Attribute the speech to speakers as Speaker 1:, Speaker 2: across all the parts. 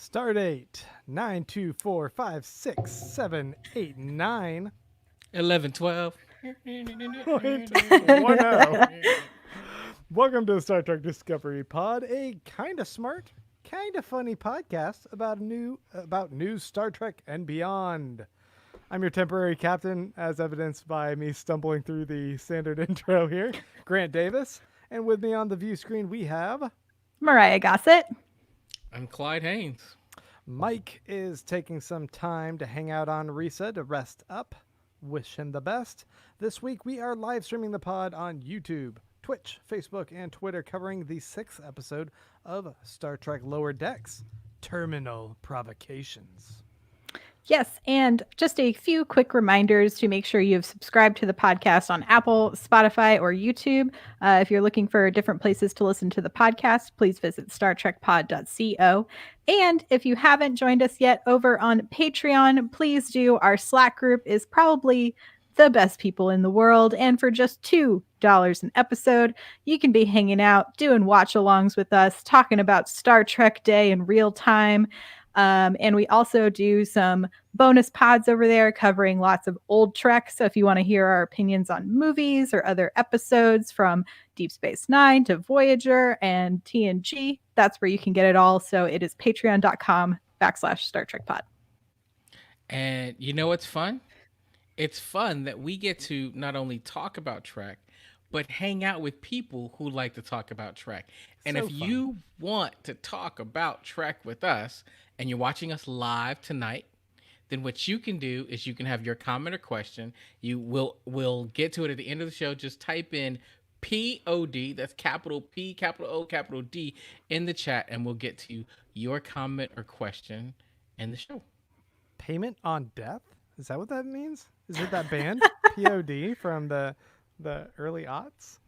Speaker 1: Stardate 9245678
Speaker 2: 11-12.
Speaker 1: 9.10. Welcome to the Star Trek Discovery Pod, a kind of smart, kind of funny podcast about new Star Trek and beyond. I'm your temporary captain, as evidenced by me stumbling through the standard intro here, Grant Davis, and with me on the view screen we have
Speaker 3: Mariah Gossett.
Speaker 2: I'm Clyde Haynes.
Speaker 1: Mike is taking some time to hang out on Risa to rest up. Wish him the best. This week we are live streaming the pod on YouTube, Twitch, Facebook, and Twitter, covering the 6th episode of Star Trek Lower Decks, Terminal Provocations.
Speaker 3: Yes, and just a few quick reminders to make sure you've subscribed to the podcast on Apple, Spotify, or YouTube. If you're looking for different places to listen to the podcast, please visit StarTrekPod.co. And if you haven't joined us yet over on Patreon, please do. Our Slack group is probably the best people in the world. And for just $2 an episode, you can be hanging out, doing watch-alongs with us, talking about Star Trek Day in real time. And we also do some bonus pods over there covering lots of old Trek. So if you want to hear our opinions on movies or other episodes from Deep Space Nine to Voyager and TNG, that's where you can get it all. So it is patreon.com/Star Trek Pod.
Speaker 2: And you know what's fun? It's fun that we get to not only talk about Trek, but hang out with people who like to talk about Trek. And
Speaker 1: So
Speaker 2: if
Speaker 1: fun.
Speaker 2: you want to talk about Trek with us and you're watching us live tonight, then what you can do is you can have your comment or question. We'll get to it at the end of the show. Just type in POD, that's capital P, capital O, capital D, in the chat, and we'll get to your comment or question in the show.
Speaker 1: Payment on death? Is that what that means? Is it that band, POD, from the early aughts?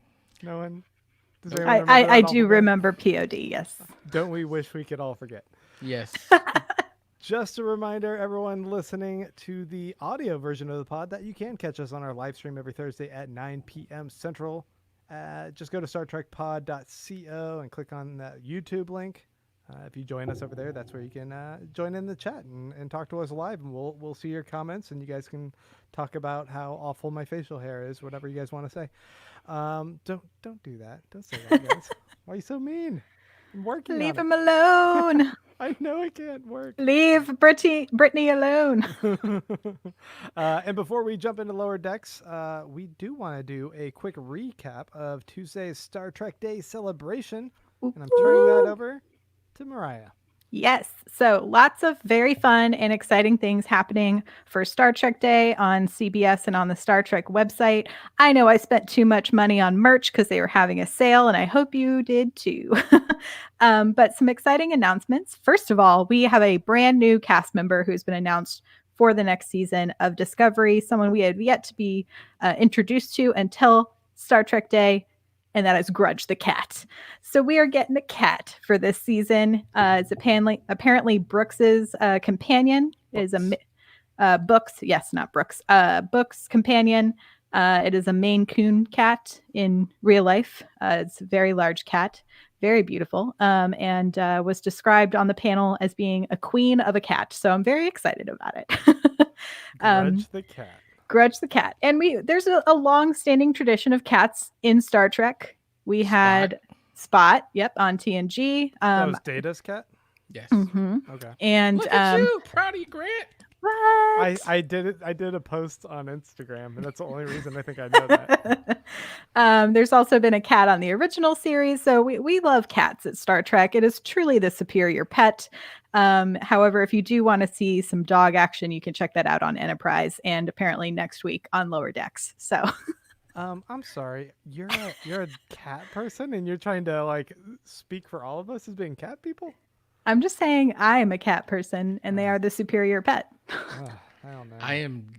Speaker 1: No one? Does anyone remember
Speaker 3: I
Speaker 1: that
Speaker 3: do
Speaker 1: awful band?
Speaker 3: remember POD, yes.
Speaker 1: Don't we wish we could all forget?
Speaker 2: Yes.
Speaker 1: Just a reminder, everyone listening to the audio version of the pod, that you can catch us on our live stream every Thursday at 9 p.m. Central. Just go to StarTrekPod.co and click on that YouTube link. If you join us over there, that's where you can join in the chat and talk to us live, and we'll see your comments, and you guys can talk about how awful my facial hair is, whatever you guys want to say. Don't do that. Don't say that, guys. Why are you so mean? I'm working.
Speaker 3: Leave
Speaker 1: on
Speaker 3: him alone.
Speaker 1: it. I know it can't work.
Speaker 3: Leave Brittany alone.
Speaker 1: And before we jump into Lower Decks, we do want to do a quick recap of Tuesday's Star Trek Day celebration, and I'm turning that over to Mariah.
Speaker 3: Yes. So lots of very fun and exciting things happening for Star Trek Day on CBS and on the Star Trek website. I know I spent too much money on merch because they were having a sale, and I hope you did too. But some exciting announcements. First of all, we have a brand new cast member who's been announced for the next season of Discovery, someone we had yet to be introduced to until Star Trek Day, and that is Grudge the cat. So we are getting a cat for this season. It's apparently Brooks's companion. It is Books. Yes, not Brooks. Books' companion. It is a Maine Coon cat in real life. It's a very large cat, very beautiful, and was described on the panel as being a queen of a cat. So I'm very excited about it.
Speaker 1: Grudge the cat.
Speaker 3: Grudge the cat. And there's a long-standing tradition of cats in Star Trek. We had Spot, on TNG.
Speaker 1: That was Data's cat?
Speaker 2: Yes.
Speaker 3: Mhm.
Speaker 1: Okay.
Speaker 3: And
Speaker 2: Look at you. Proud of you, Grant.
Speaker 3: what?
Speaker 1: I did a post on Instagram, and that's the only reason I think I know that.
Speaker 3: There's also been a cat on the original series. So we love cats at Star Trek. It is truly the superior pet. However, if you do want to see some dog action, you can check that out on Enterprise, and apparently next week on Lower Decks. So
Speaker 1: I'm sorry. You're a cat person, and you're trying to like speak for all of us as being cat people?
Speaker 3: I'm just saying I am a cat person, and they are the superior pet.
Speaker 1: Ugh, I don't know.
Speaker 2: I am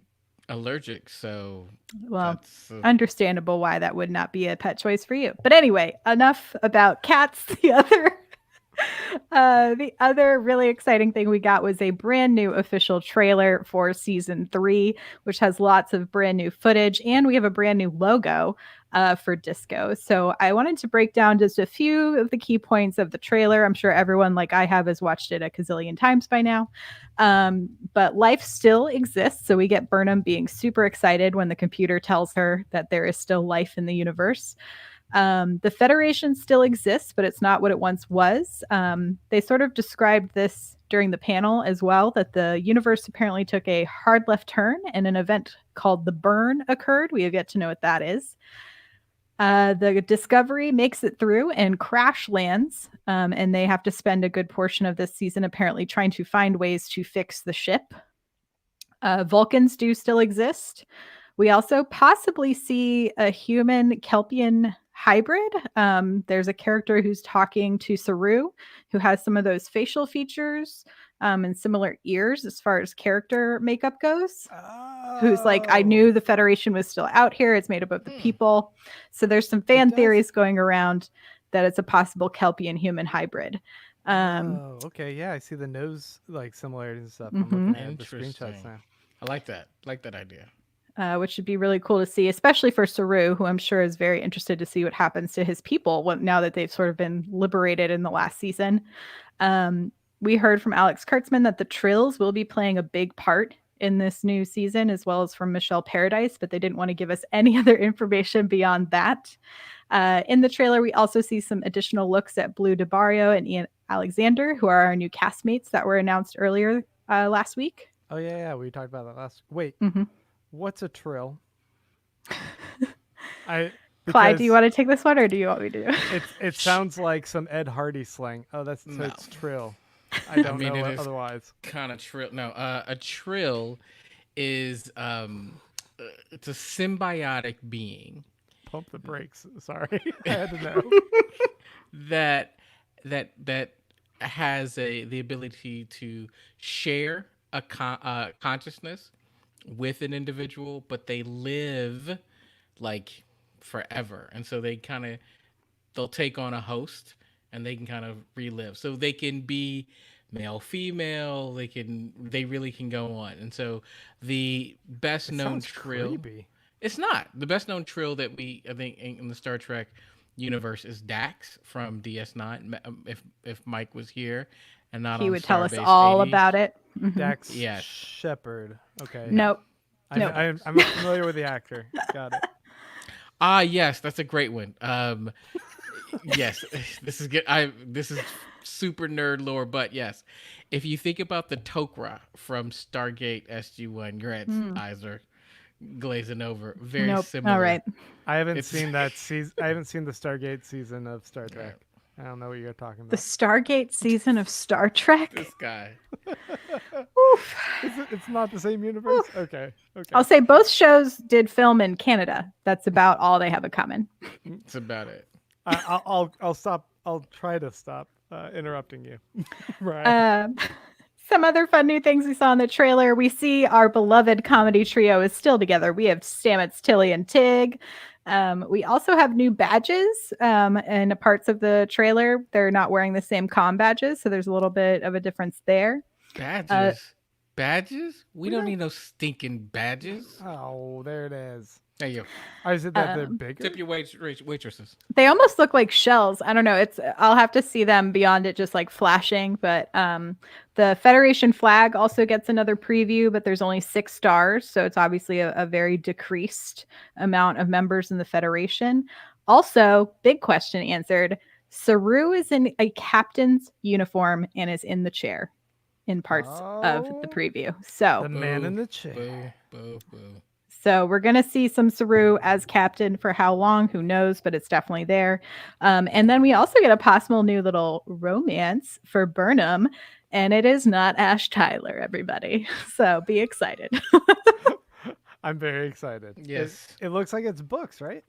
Speaker 2: allergic, so
Speaker 3: Well,
Speaker 2: that's
Speaker 3: understandable why that would not be a pet choice for you. But anyway, enough about cats. The other really exciting thing we got was a brand new official trailer for season 3, which has lots of brand new footage, and we have a brand new logo. for Disco. So I wanted to break down just a few of the key points of the trailer. I'm sure everyone, like I have, has watched it a gazillion times by now. But life still exists. So we get Burnham being super excited when the computer tells her that there is still life in the universe. The Federation still exists, but it's not what it once was. They sort of described this during the panel as well, that the universe apparently took a hard left turn and an event called the Burn occurred. We have yet to know what that is. The Discovery makes it through and crash lands, and they have to spend a good portion of this season apparently trying to find ways to fix the ship. Vulcans do still exist. We also possibly see a human Kelpian hybrid. There's a character who's talking to Saru, who has some of those facial features and similar ears as far as character makeup goes. Who's like, I knew the Federation was still out here. It's made up of the people. So there's some fan theories going around that it's a possible Kelpian human hybrid.
Speaker 1: Okay. Yeah, I see the nose like similarities and stuff. I'm looking at the screenshots now.
Speaker 2: I like that. I like that idea.
Speaker 3: Which would be really cool to see, especially for Saru, who I'm sure is very interested to see what happens to his people now that they've sort of been liberated in the last season. We heard from Alex Kurtzman that the Trills will be playing a big part in this new season, as well as from Michelle Paradise, but they didn't want to give us any other information beyond that. In the trailer, we also see some additional looks at Blue DeBarrio and Ian Alexander, who are our new castmates that were announced earlier last week.
Speaker 1: Oh, yeah. We talked about that last. Wait. What's a trill?
Speaker 3: Clyde, do you want to take this one, or do you want me to?
Speaker 1: It sounds like some Ed Hardy slang. Oh, it's trill. I don't know otherwise.
Speaker 2: Kind of trill. No, a trill is it's a symbiotic being.
Speaker 1: Pump the brakes. Sorry, I had to know.
Speaker 2: that has the ability to share a consciousness with an individual, but they live like forever, and so they'll take on a host and they can kind of relive. So they can be male, female. They really can go on. And so the best known trill.
Speaker 1: Creepy.
Speaker 2: It's not the best known trill that I think in the Star Trek universe is Dax from DS9. If Mike was here and not,
Speaker 3: he
Speaker 2: on
Speaker 3: would tell us
Speaker 2: 80.
Speaker 3: all about it.
Speaker 1: Dax Shepard. Okay.
Speaker 3: Nope.
Speaker 1: I'm familiar with the actor. Got it.
Speaker 2: Yes, that's a great one. Yes, this is good. This is super nerd lore, but yes, if you think about the Tok'ra from Stargate SG-1, your eyes are glazing over. Very similar.
Speaker 3: All right.
Speaker 1: I haven't seen that season. I haven't seen the Stargate season of Star Trek. I don't know what you're talking about.
Speaker 3: The Stargate season of Star Trek?
Speaker 2: This guy.
Speaker 3: Oof.
Speaker 1: It's not the same universe? Oof. Okay.
Speaker 3: I'll say both shows did film in Canada. That's about all they have in common.
Speaker 2: That's about it.
Speaker 1: I'll stop. I'll try to stop interrupting you. Right.
Speaker 3: Some other fun new things we saw in the trailer. We see our beloved comedy trio is still together. We have Stamets, Tilly, and Tig. We also have new badges in parts of the trailer. They're not wearing the same comm badges, so there's a little bit of a difference there.
Speaker 2: Badges? We don't need no stinking badges.
Speaker 1: Oh, there it is.
Speaker 2: There you go.
Speaker 1: Oh, is it that they're bigger?
Speaker 2: Tip your waitresses.
Speaker 3: They almost look like shells. I don't know. I'll have to see them beyond it just like flashing. But the Federation flag also gets another preview, but there's only 6 stars. So it's obviously a very decreased amount of members in the Federation. Also, big question answered. Saru is in a captain's uniform and is in the chair in parts of the preview. So
Speaker 1: the man in the chair.
Speaker 2: Boo.
Speaker 3: So we're going to see some Saru as captain for how long, who knows, but it's definitely there. And then we also get a possible new little romance for Burnham, and it is not Ash Tyler, everybody. So be excited.
Speaker 1: I'm very excited.
Speaker 2: Yes.
Speaker 1: It looks like it's books, right?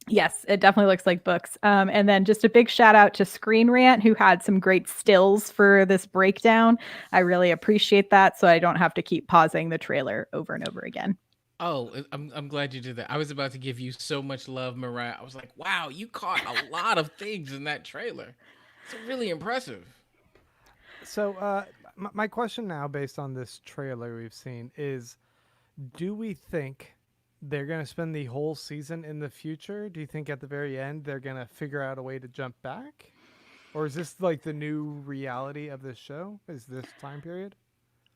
Speaker 3: Yes, it definitely looks like books. And then just a big shout out to Screen Rant, who had some great stills for this breakdown. I really appreciate that, so I don't have to keep pausing the trailer over and over again.
Speaker 2: Oh, I'm glad you did that. I was about to give you so much love, Mariah. I was like, wow, you caught a lot of things in that trailer. It's really impressive.
Speaker 1: So my question now, based on this trailer we've seen, is do we think they're going to spend the whole season in the future? Do you think at the very end they're going to figure out a way to jump back? Or is this like the new reality of this show? Is this time period?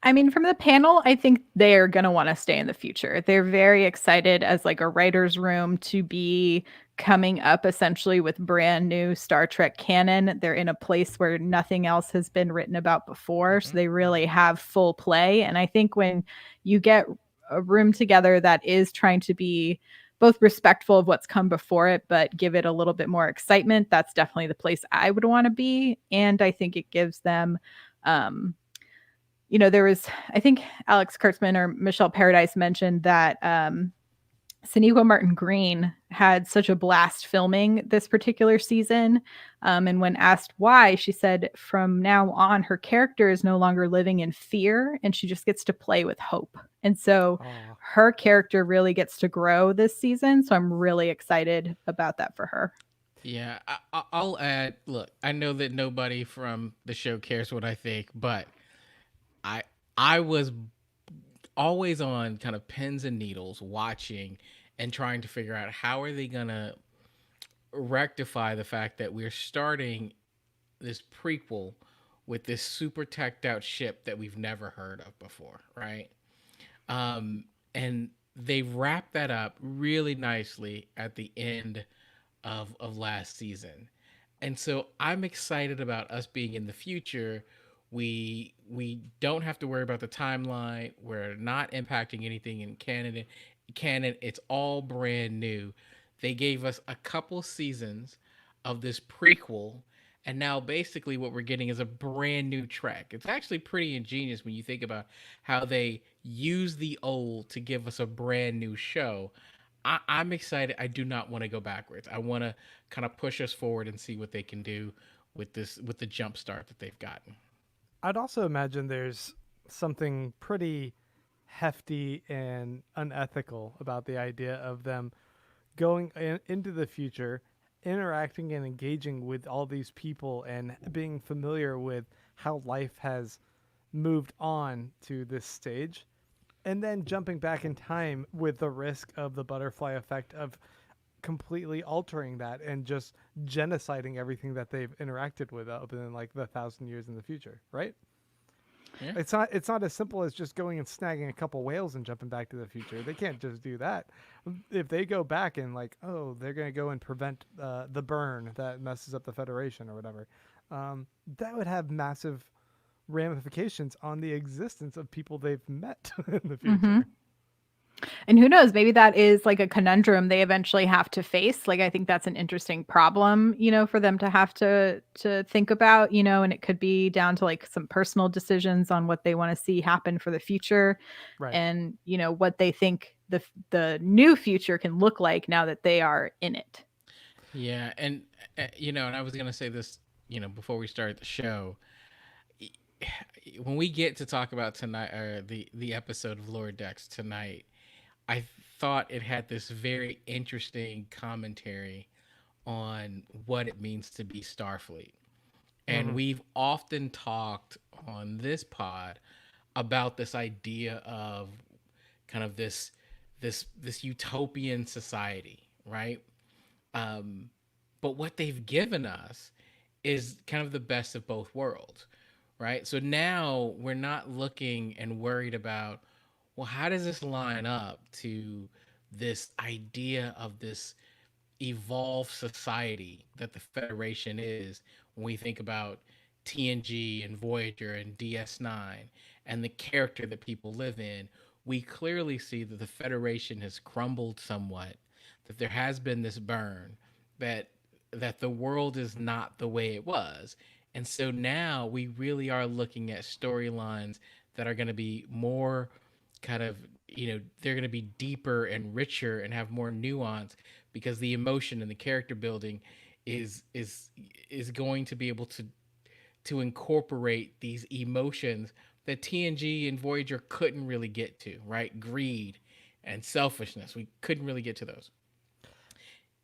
Speaker 3: I mean, from the panel, I think they're going to want to stay in the future. They're very excited as like a writer's room to be coming up essentially with brand new Star Trek canon. They're in a place where nothing else has been written about before. So
Speaker 2: Mm-hmm.
Speaker 3: they really have full play. And I think when you get a room together that is trying to be both respectful of what's come before it, but give it a little bit more excitement, that's definitely the place I would want to be. And I think it gives them, there was, I think Alex Kurtzman or Michelle Paradise mentioned that Sonequa Martin Green had such a blast filming this particular season. And when asked why, she said from now on, her character is no longer living in fear and she just gets to play with hope. And so
Speaker 1: Oh,
Speaker 3: her character really gets to grow this season. So I'm really excited about that for her.
Speaker 2: Yeah, I'll add. Look, I know that nobody from the show cares what I think, but I I was always on kind of pins and needles watching and trying to figure out how are they gonna rectify the fact that we're starting this prequel with this super teched out ship that we've never heard of before, right? And they wrapped that up really nicely at the end of last season. And so I'm excited about us being in the future. We don't have to worry about the timeline. We're not impacting anything in Canada. Canon, it's all brand new. They gave us a couple seasons of this prequel, and now basically what we're getting is a brand new Trek. It's actually pretty ingenious when you think about how they use the old to give us a brand new show. I'm excited. I do not want to go backwards. I want to kind of push us forward and see what they can do with this, with the jump start that they've gotten.
Speaker 1: I'd also imagine there's something pretty hefty and unethical about the idea of them going into the future, interacting and engaging with all these people and being familiar with how life has moved on to this stage, and then jumping back in time with the risk of the butterfly effect of completely altering that and just genociding everything that they've interacted with up in like the 1,000 years in the future, right?
Speaker 2: Yeah.
Speaker 1: It's not as simple as just going and snagging a couple whales and jumping back to the future. They can't just do that. If they go back and like, oh, they're gonna go and prevent the burn that messes up the Federation or whatever, that would have massive ramifications on the existence of people they've met in the
Speaker 3: Mm-hmm.
Speaker 1: future.
Speaker 3: And who knows, maybe that is like a conundrum they eventually have to face. Like I think that's an interesting problem, for them to have to think about, and it could be down to like some personal decisions on what they want to see happen for the future
Speaker 1: Right.
Speaker 3: and, what they think the new future can look like now that they are in it.
Speaker 2: Yeah, and and I was gonna say this, before we start the show. When we get to talk about tonight, or the episode of Lower Decks tonight, I thought it had this very interesting commentary on what it means to be Starfleet. And
Speaker 1: Mm-hmm.
Speaker 2: we've often talked on this pod about this idea of kind of this utopian society, right? Um, but what they've given us is kind of the best of both worlds, right? So now we're not looking and worried about, well, how does this line up to this idea of this evolved society that the Federation is when we think about TNG and Voyager and DS9 and the character that people live in? We clearly see that the Federation has crumbled somewhat, that there has been this burn, that the world is not the way it was. And so now we really are looking at storylines that are going to be more kind of, they're going to be deeper and richer and have more nuance, because the emotion and the character building is going to be able to incorporate these emotions that TNG and Voyager couldn't really get to, right? Greed and selfishness. We couldn't really get to those.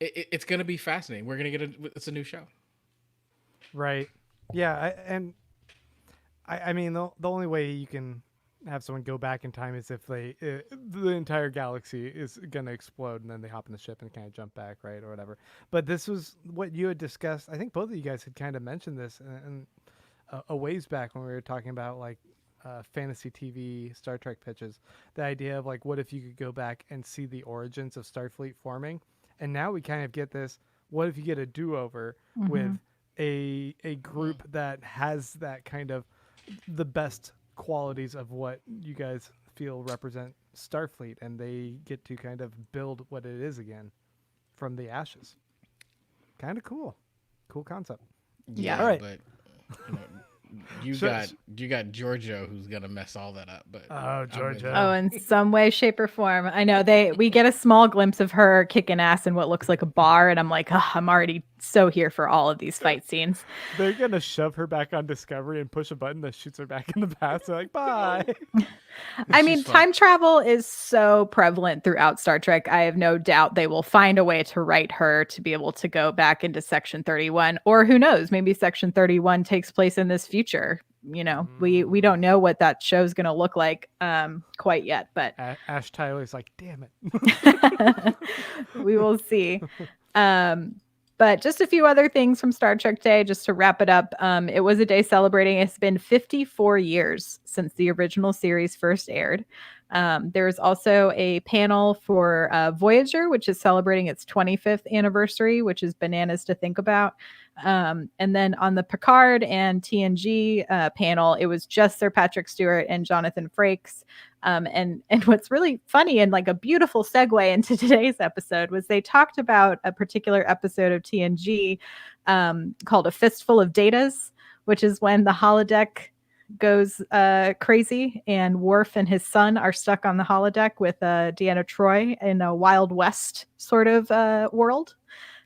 Speaker 2: It's going to be fascinating. We're going to get it's a new show.
Speaker 1: Right. Yeah. I mean, the only way you can have someone go back in time as if the entire galaxy is going to explode, and then they hop in the ship and kind of jump back, right, or whatever. But this was what you had discussed. I think both of you guys had kind of mentioned this and a ways back when we were talking about like fantasy TV Star Trek pitches. The idea of like, what if you could go back and see the origins of Starfleet forming? And now we kind of get this. What if you get a do-over with a group that has that kind of the best qualities of what you guys feel represent Starfleet, and they get to kind of build what it is again from the ashes. Kind of cool concept.
Speaker 2: Yeah,
Speaker 1: all right,
Speaker 2: but you know, you got Giorgio who's gonna mess all that up. But
Speaker 1: Giorgio.
Speaker 3: Oh, in some way, shape, or form. I know we get a small glimpse of her kicking ass in what looks like a bar, and I'm like, oh, I'm already so here for all of these fight scenes.
Speaker 1: They're gonna shove her back on Discovery and push a button that shoots her back in the past. They're like, bye.
Speaker 3: I mean, time travel is so prevalent throughout Star Trek. I have no doubt they will find a way to write her to be able to go back into Section 31, or who knows, maybe Section 31 takes place in this future. You know, we don't know what that show's going to look like quite yet, but
Speaker 1: Ash Tyler's like, damn it.
Speaker 3: we will see. But just a few other things from Star Trek Day, just to wrap it up. It was a day celebrating. It's been 54 years since the original series first aired. There's also a panel for Voyager, which is celebrating its 25th anniversary, which is bananas to think about. And then on the Picard and TNG panel, it was just Sir Patrick Stewart and Jonathan Frakes. And what's really funny and like a beautiful segue into today's episode was they talked about a particular episode of TNG called A Fistful of Datas, which is when the holodeck goes crazy and Worf and his son are stuck on the holodeck with Deanna Troi in a Wild West sort of world.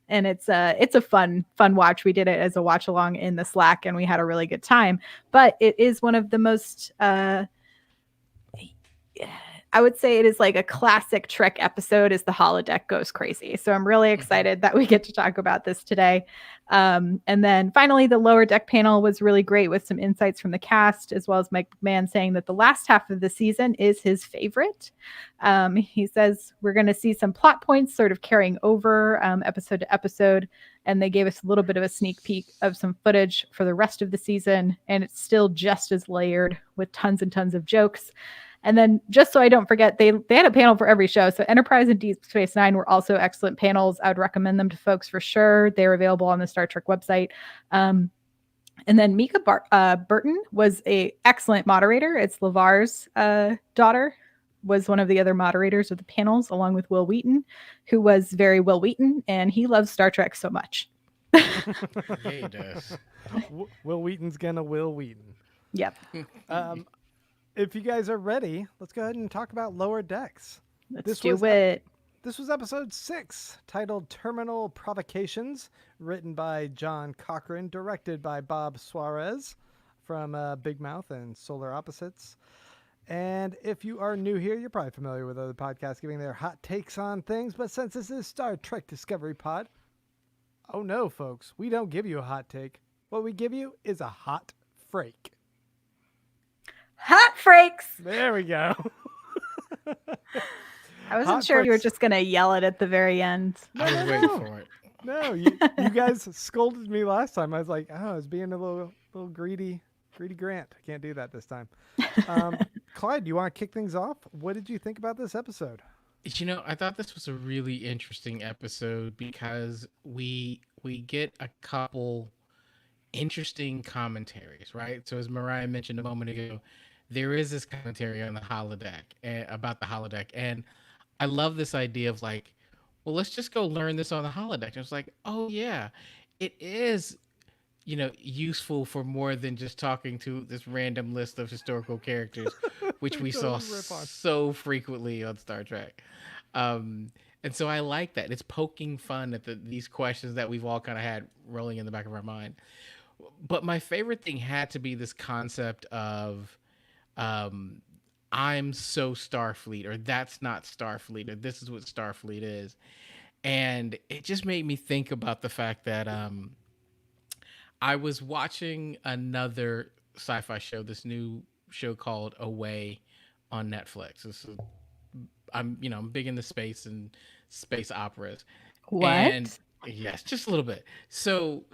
Speaker 3: And it's a fun watch. We did it as a watch along in the Slack, and we had a really good time. But it is one of the most I would say it is like a classic Trek episode as the holodeck goes crazy. So I'm really excited that we get to talk about this today. And then finally, the lower deck panel was really great with some insights from the cast, as well as Mike McMahon saying that the last half of the season is his favorite. He says we're going to see some plot points sort of carrying over episode to episode. And they gave us a little bit of a sneak peek of some footage for the rest of the season. And it's still just as layered with tons and tons of jokes. And then just so I don't forget, they had a panel for every show. So Enterprise and Deep Space Nine were also excellent panels. I would recommend them to folks for sure. They're available on the Star Trek website. And then Mika Burton was a excellent moderator. It's LeVar's daughter, was one of the other moderators of the panels, along with Will Wheaton, who was very Will Wheaton, and he loves Star Trek so much.
Speaker 2: Yeah, he does.
Speaker 1: Will Wheaton's gonna Will Wheaton.
Speaker 3: Yep.
Speaker 1: If you guys are ready, let's go ahead and talk about Lower Decks.
Speaker 3: Let's do it.
Speaker 1: This was episode 6, titled Terminal Provocations, written by John Cochran, directed by Bob Suarez from Big Mouth and Solar Opposites. And if you are new here, you're probably familiar with other podcasts giving their hot takes on things, but since this is Star Trek Discovery Pod, oh no, folks, we don't give you a hot take. What we give you is a hot freak.
Speaker 3: Hot freaks.
Speaker 1: There we go.
Speaker 3: I wasn't sure you were just going to yell it at the very end.
Speaker 2: I was waiting for it.
Speaker 1: No, you guys scolded me last time. I was like, oh, I was being a little greedy Grant. I can't do that this time. Clyde, do you want to kick things off? What did you think about this episode?
Speaker 2: You know, I thought this was a really interesting episode because we get a couple interesting commentaries, right? So as Mariah mentioned a moment ago, there is this commentary on the holodeck about the holodeck, and I love this idea of like, well, let's just go learn this on the holodeck. And it's like, oh yeah, it is, you know, useful for more than just talking to this random list of historical characters, which we saw so frequently on Star Trek. And so I like that. It's poking fun at these questions that we've all kind of had rolling in the back of our mind. But my favorite thing had to be this concept of I'm so Starfleet, or that's not Starfleet, or this is what Starfleet is. And it just made me think about the fact that I was watching another sci-fi show, this new show called Away, on Netflix. I'm big into space and space operas, and
Speaker 3: What?
Speaker 2: yes, just a little bit. So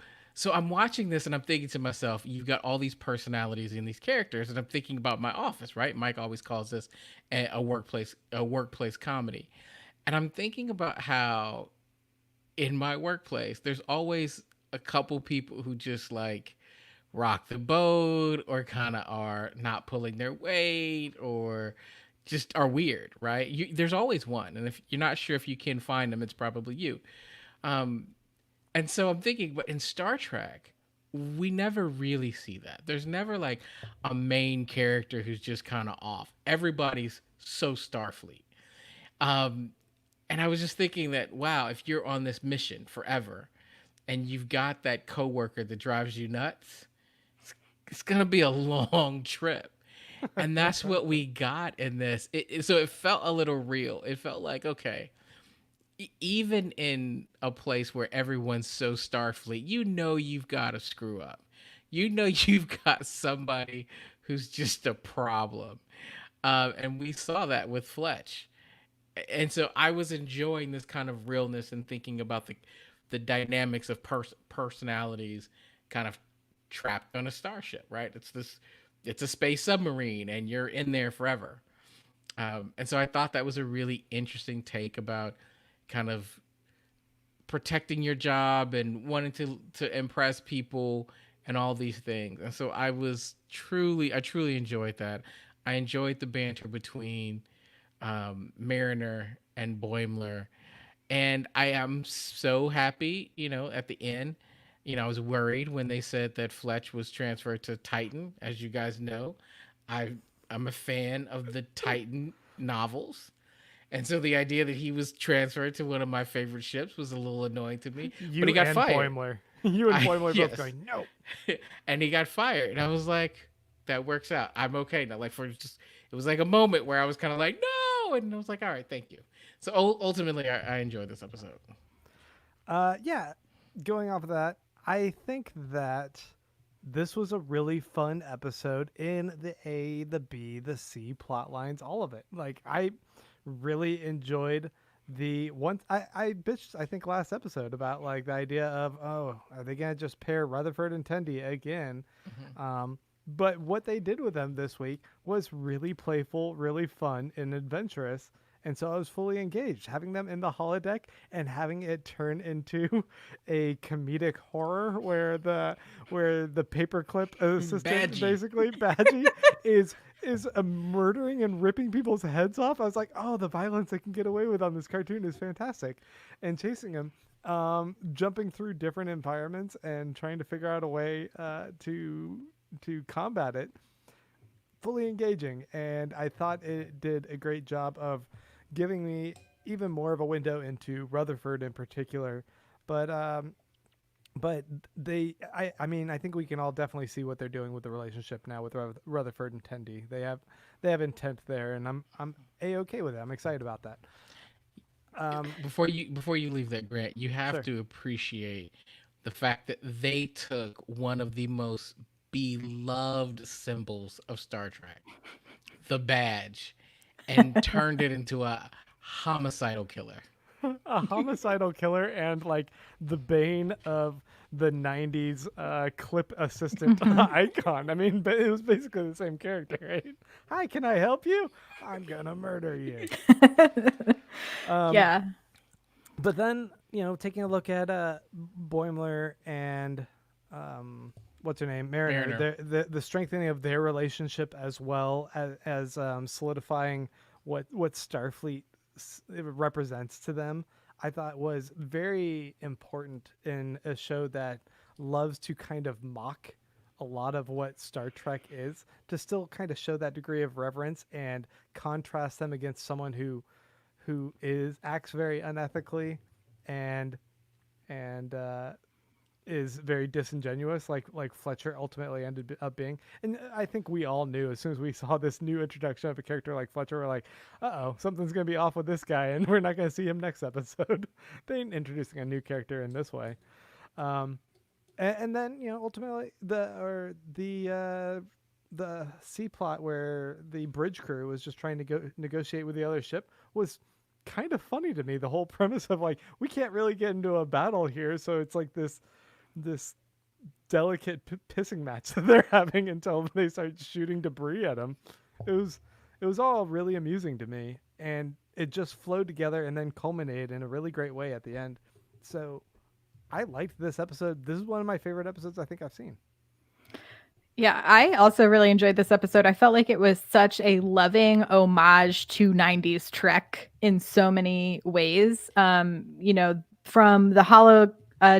Speaker 2: I'm watching this and I'm thinking to myself, you've got all these personalities in these characters, and I'm thinking about my office, right? Mike always calls this a workplace comedy, and I'm thinking about how in my workplace there's always a couple people who just like rock the boat or kind of are not pulling their weight or just are weird, right? There's always one, and if you're not sure if you can find them, it's probably you. Um, and so I'm thinking, but in Star Trek, we never really see that. There's never like a main character who's just kind of off. Everybody's so Starfleet. Um, and I was just thinking that, wow, if you're on this mission forever and you've got that coworker that drives you nuts, it's gonna be a long trip. And that's what we got in this. So it felt a little real. It felt like, okay, even in a place where everyone's so Starfleet, you've got to screw up. You've got somebody who's just a problem. And we saw that with Fletch. And so I was enjoying this kind of realness and thinking about the dynamics of personalities kind of trapped on a starship, right? It's a space submarine and you're in there forever. And so I thought that was a really interesting take about kind of protecting your job and wanting to impress people and all these things. And so I truly enjoyed that. I enjoyed the banter between Mariner and Boimler, and I am so happy. At the end, I was worried when they said that Fletch was transferred to Titan. As you guys know, I I'm a fan of the Titan novels. And so the idea that he was transferred to one of my favorite ships was a little annoying to me. But he
Speaker 1: You
Speaker 2: got
Speaker 1: and
Speaker 2: fired.
Speaker 1: Boimler. You and Boimler both
Speaker 2: Yes.
Speaker 1: going, no.
Speaker 2: And he got fired. And I was like, that works out. I'm okay now. Like it was like a moment where I was kind of like, no. And I was like, all right, thank you. So ultimately, I enjoyed this episode.
Speaker 1: Yeah, going off of that, I think that this was a really fun episode in the A, the B, the C plot lines, all of it. Like I really enjoyed the one I bitched I think last episode about like the idea of, oh, are they gonna just pair Rutherford and Tendi again?
Speaker 2: Mhm.
Speaker 1: But what they did with them this week was really playful, really fun, and adventurous. And so I was fully engaged. Having them in the holodeck and having it turn into a comedic horror where the paperclip assistant
Speaker 2: Badgie.
Speaker 1: basically Badgie is murdering and ripping people's heads off. I was like, oh, the violence they can get away with on this cartoon is fantastic. And chasing him, jumping through different environments and trying to figure out a way to combat it, fully engaging. And I thought it did a great job of giving me even more of a window into Rutherford in particular. But I mean, I think we can all definitely see what they're doing with the relationship now with Rutherford and Tendi. They have intent there, and I'm a-okay with it. I'm excited about that.
Speaker 2: Before you leave that, Grant, you have
Speaker 1: Sure.
Speaker 2: to appreciate the fact that they took one of the most beloved symbols of Star Trek, the badge, and turned it into a homicidal killer.
Speaker 1: A homicidal killer and like the bane of the 90s clip assistant icon. I mean, but it was basically the same character, right? Hi, can I help you? I'm gonna murder you. Um,
Speaker 3: Yeah.
Speaker 1: but then, taking a look at Boimler and what's her name, Mariner,
Speaker 2: Mariner.
Speaker 1: the strengthening of their relationship as well as solidifying what Starfleet it represents to them, I thought was very important in a show that loves to kind of mock a lot of what Star Trek is, to still kind of show that degree of reverence and contrast them against someone who is acts very unethically and and is very disingenuous, like Fletcher ultimately ended up being. And I think we all knew as soon as we saw this new introduction of a character like Fletcher, we're like, uh-oh, something's gonna be off with this guy, and we're not gonna see him next episode. They ain't introducing a new character in this way. Um, and then ultimately the C plot where the bridge crew was just trying to go negotiate with the other ship was kind of funny to me. The whole premise of like we can't really get into a battle here, so it's like this delicate pissing match that they're having until they start shooting debris at them. It was all really amusing to me, and it just flowed together and then culminated in a really great way at the end. So I liked this episode. This is one of my favorite episodes I think I've seen.
Speaker 3: Yeah, I also really enjoyed this episode. I felt like it was such a loving homage to 90s Trek in so many ways. From the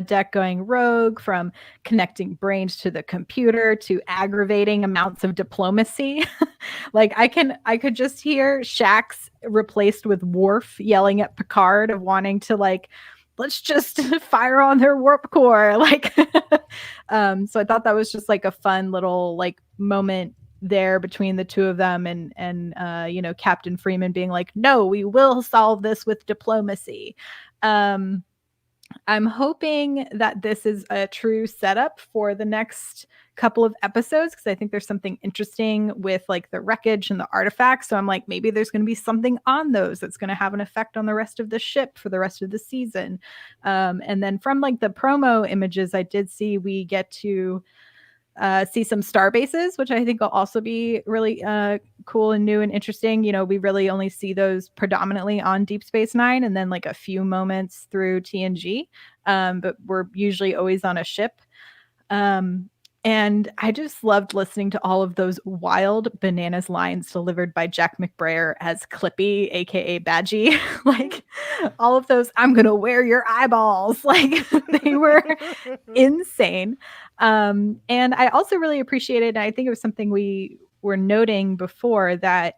Speaker 3: deck going rogue, from connecting brains to the computer to aggravating amounts of diplomacy. Like I could just hear Shax replaced with Worf yelling at Picard of wanting to like, let's just fire on their warp core. Like, so I thought that was just like a fun little like moment there between the two of them and Captain Freeman being like, no, we will solve this with diplomacy. I'm hoping that this is a true setup for the next couple of episodes because I think there's something interesting with like the wreckage and the artifacts. So I'm like, maybe there's going to be something on those that's going to have an effect on the rest of the ship for the rest of the season. And then from like the promo images I did see, we get to see some star bases, which I think will also be really cool and new and interesting. You know, we really only see those predominantly on Deep Space Nine and then like a few moments through TNG. But we're usually always on a ship. And I just loved listening to all of those wild bananas lines delivered by Jack McBrayer as Clippy, aka Badgie. Like all of those, I'm gonna wear your eyeballs. Like they were insane. And I also really appreciated, and I think it was something we were noting before, that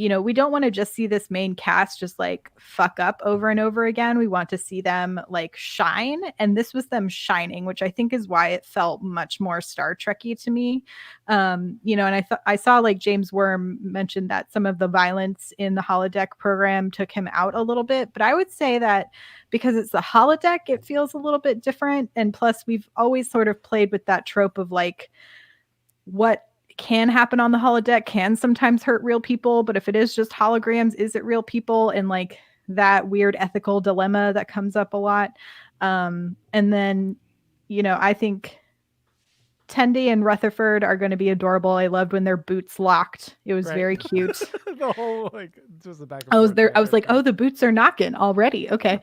Speaker 3: we don't want to just see this main cast just like fuck up over and over again. We want to see them like shine. And this was them shining, which I think is why it felt much more Star Trek-y to me. And I saw like James Worm mentioned that some of the violence in the holodeck program took him out a little bit. But I would say that because it's the holodeck, it feels a little bit different. And plus, we've always sort of played with that trope of like what can happen on the holodeck can sometimes hurt real people, but if it is just holograms, is it real people? And like that weird ethical dilemma that comes up a lot. And then, I think Tendi and Rutherford are going to be adorable. I loved when their boots locked. It was very cute.
Speaker 1: The whole like just the back.
Speaker 3: I was there. I was like, oh, the boots are knocking already. Okay.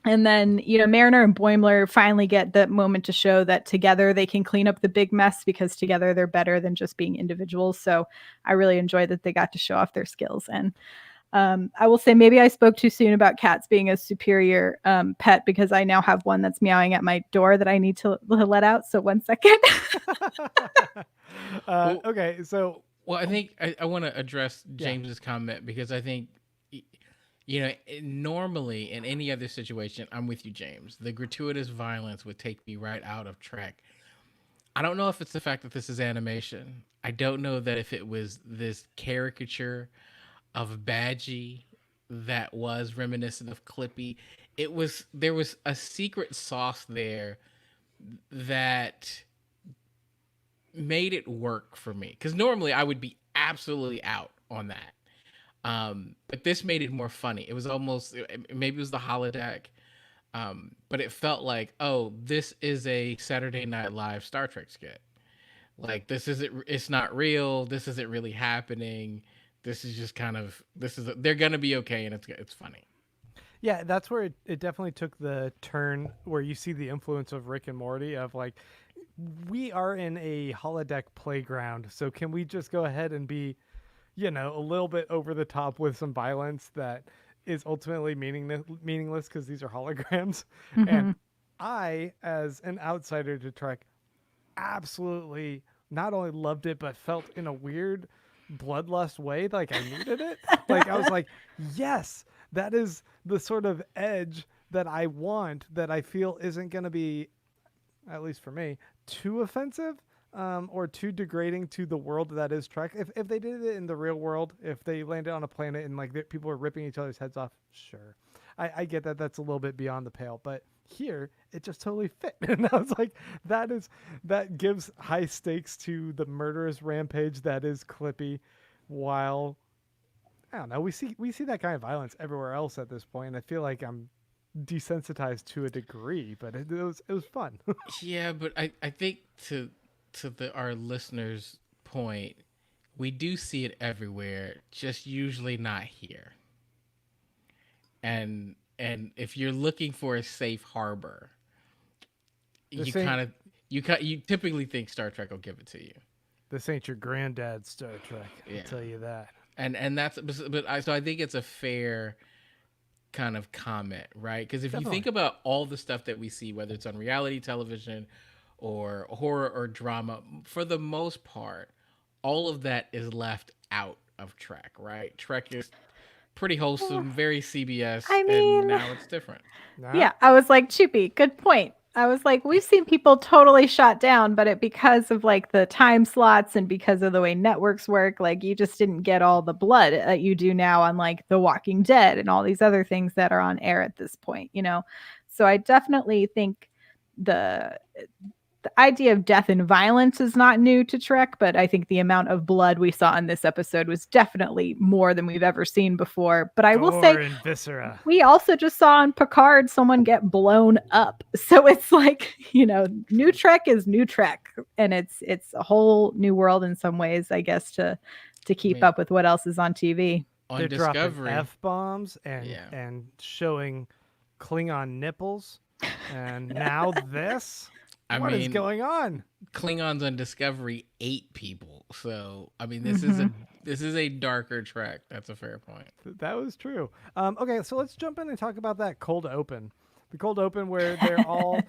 Speaker 3: And then, Mariner and Boimler finally get the moment to show that together they can clean up the big mess because together they're better than just being individuals. So I really enjoyed that they got to show off their skills. And I will say maybe I spoke too soon about cats being a superior pet because I now have one that's meowing at my door that I need to let out. So 1 second.
Speaker 1: Okay. So.
Speaker 2: Well, I think I want to address James's comment because I think, normally in any other situation, I'm with you, James. The gratuitous violence would take me right out of Trek. I don't know if it's the fact that this is animation. I don't know that if it was this caricature of Badgie that was reminiscent of Clippy. There was a secret sauce there that made it work for me. Because normally I would be absolutely out on that. But this made it more funny. It was almost, maybe it was the holodeck, but it felt like, oh, this is a Saturday Night Live Star Trek skit. Like it's not real. This isn't really happening. This is just they're gonna be okay, and it's funny.
Speaker 1: Yeah, that's where it definitely took the turn where you see the influence of Rick and Morty of like, we are in a holodeck playground, so can we just go ahead and be a little bit over the top with some violence that is ultimately meaningless because these are holograms. Mm-hmm. And I, as an outsider to Trek, absolutely not only loved it, but felt in a weird bloodlust way like I needed it. Like I was like, yes, that is the sort of edge that I want, that I feel isn't going to be, at least for me, too offensive. Or too degrading to the world that is Trek. If they did it in the real world, if they landed on a planet and like people were ripping each other's heads off, sure, I get that. That's a little bit beyond the pale. But here it just totally fit. And I was like, that gives high stakes to the murderous rampage that is Clippy, while I don't know, we see that kind of violence everywhere else at this point. I feel like I'm desensitized to a degree, but it was fun.
Speaker 2: Yeah, but I think to our listeners' point, we do see it everywhere, just usually not here. And if you're looking for a safe harbor,
Speaker 1: This
Speaker 2: you
Speaker 1: ain't
Speaker 2: kind of you typically think Star Trek will give it to you.
Speaker 1: this ain't your granddad's Star Trek. I'll
Speaker 2: Yeah.
Speaker 1: tell you that.
Speaker 2: And that's so I think it's a fair kind of comment, right? Because if you
Speaker 1: Definitely.
Speaker 2: think about all the stuff that we see, whether it's on reality television or horror or drama, for the most part, all of that is left out of Trek, right? Trek is pretty wholesome, very CBS,
Speaker 3: I
Speaker 2: and
Speaker 3: mean,
Speaker 2: now it's different.
Speaker 1: Nah.
Speaker 3: yeah, I was like, Chippy, good point. I was like, we've seen people totally shot down, but it because of like the time slots and because of the way networks work, like you just didn't get all the blood that you do now on like The Walking Dead and all these other things that are on air at this point, you know? So I definitely think the the idea of death and violence is not new to Trek, but I think the amount of blood we saw in this episode was definitely more than we've ever seen before. But I will
Speaker 1: Gore
Speaker 3: say,
Speaker 1: and viscera.
Speaker 3: we also just saw on Picard someone get blown up. So it's like, you know, new Trek is new Trek, and it's a whole new world in some ways, I guess, to keep
Speaker 2: mean,
Speaker 3: up with what else is on TV.
Speaker 2: On
Speaker 1: They're dropping
Speaker 2: Discovery,
Speaker 1: F-bombs
Speaker 2: yeah.
Speaker 1: and showing Klingon nipples, and now this.
Speaker 2: I
Speaker 1: What is
Speaker 2: mean,
Speaker 1: going on?
Speaker 2: Klingons on Discovery ate people, so I mean,
Speaker 3: Mhm.
Speaker 2: this is a darker Trek. That's a fair point.
Speaker 1: That was true. Okay, so let's jump in and talk about that cold open. The cold open where they're all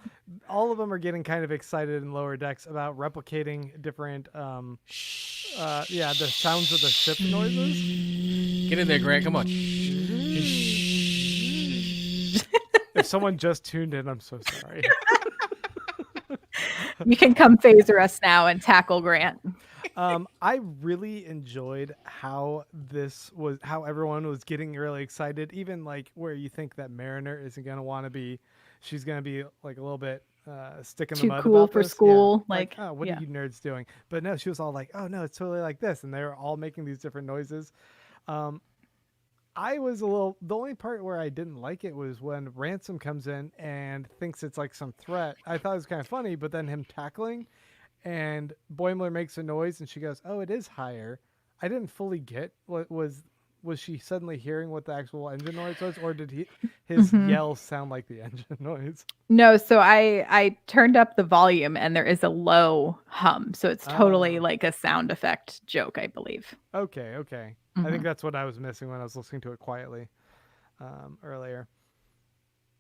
Speaker 1: of them are getting kind of excited in lower decks about replicating different, yeah, the sounds of the ship noises.
Speaker 2: Get in there, Grant. Come on.
Speaker 1: If someone just tuned in, I'm so sorry.
Speaker 3: You can come phaser us now and tackle Grant.
Speaker 1: I really enjoyed how how everyone was getting really excited, even like where you think that Mariner isn't gonna want to be, she's gonna be like a little bit stick in the
Speaker 3: Too
Speaker 1: mud
Speaker 3: cool
Speaker 1: about
Speaker 3: for
Speaker 1: this.
Speaker 3: school,
Speaker 1: Yeah.
Speaker 3: like,
Speaker 1: Oh, what
Speaker 3: yeah.
Speaker 1: are you nerds doing? But no, she was all like, oh no, it's totally like this, and they were all making these different noises. Um, I was the only part where I didn't like it was when Ransom comes in and thinks it's like some threat. I thought it was kind of funny, but then him tackling and Boimler makes a noise and she goes, "Oh, it is higher." I didn't fully get what was she suddenly hearing what the actual engine noise was, or did his
Speaker 3: Mhm.
Speaker 1: yell sound like the engine noise?
Speaker 3: No, so I turned up the volume and there is a low hum. So it's totally
Speaker 1: Oh,
Speaker 3: like a sound effect joke, I believe.
Speaker 1: okay, okay. I think
Speaker 3: Mhm.
Speaker 1: that's what I was missing when I was listening to it quietly earlier.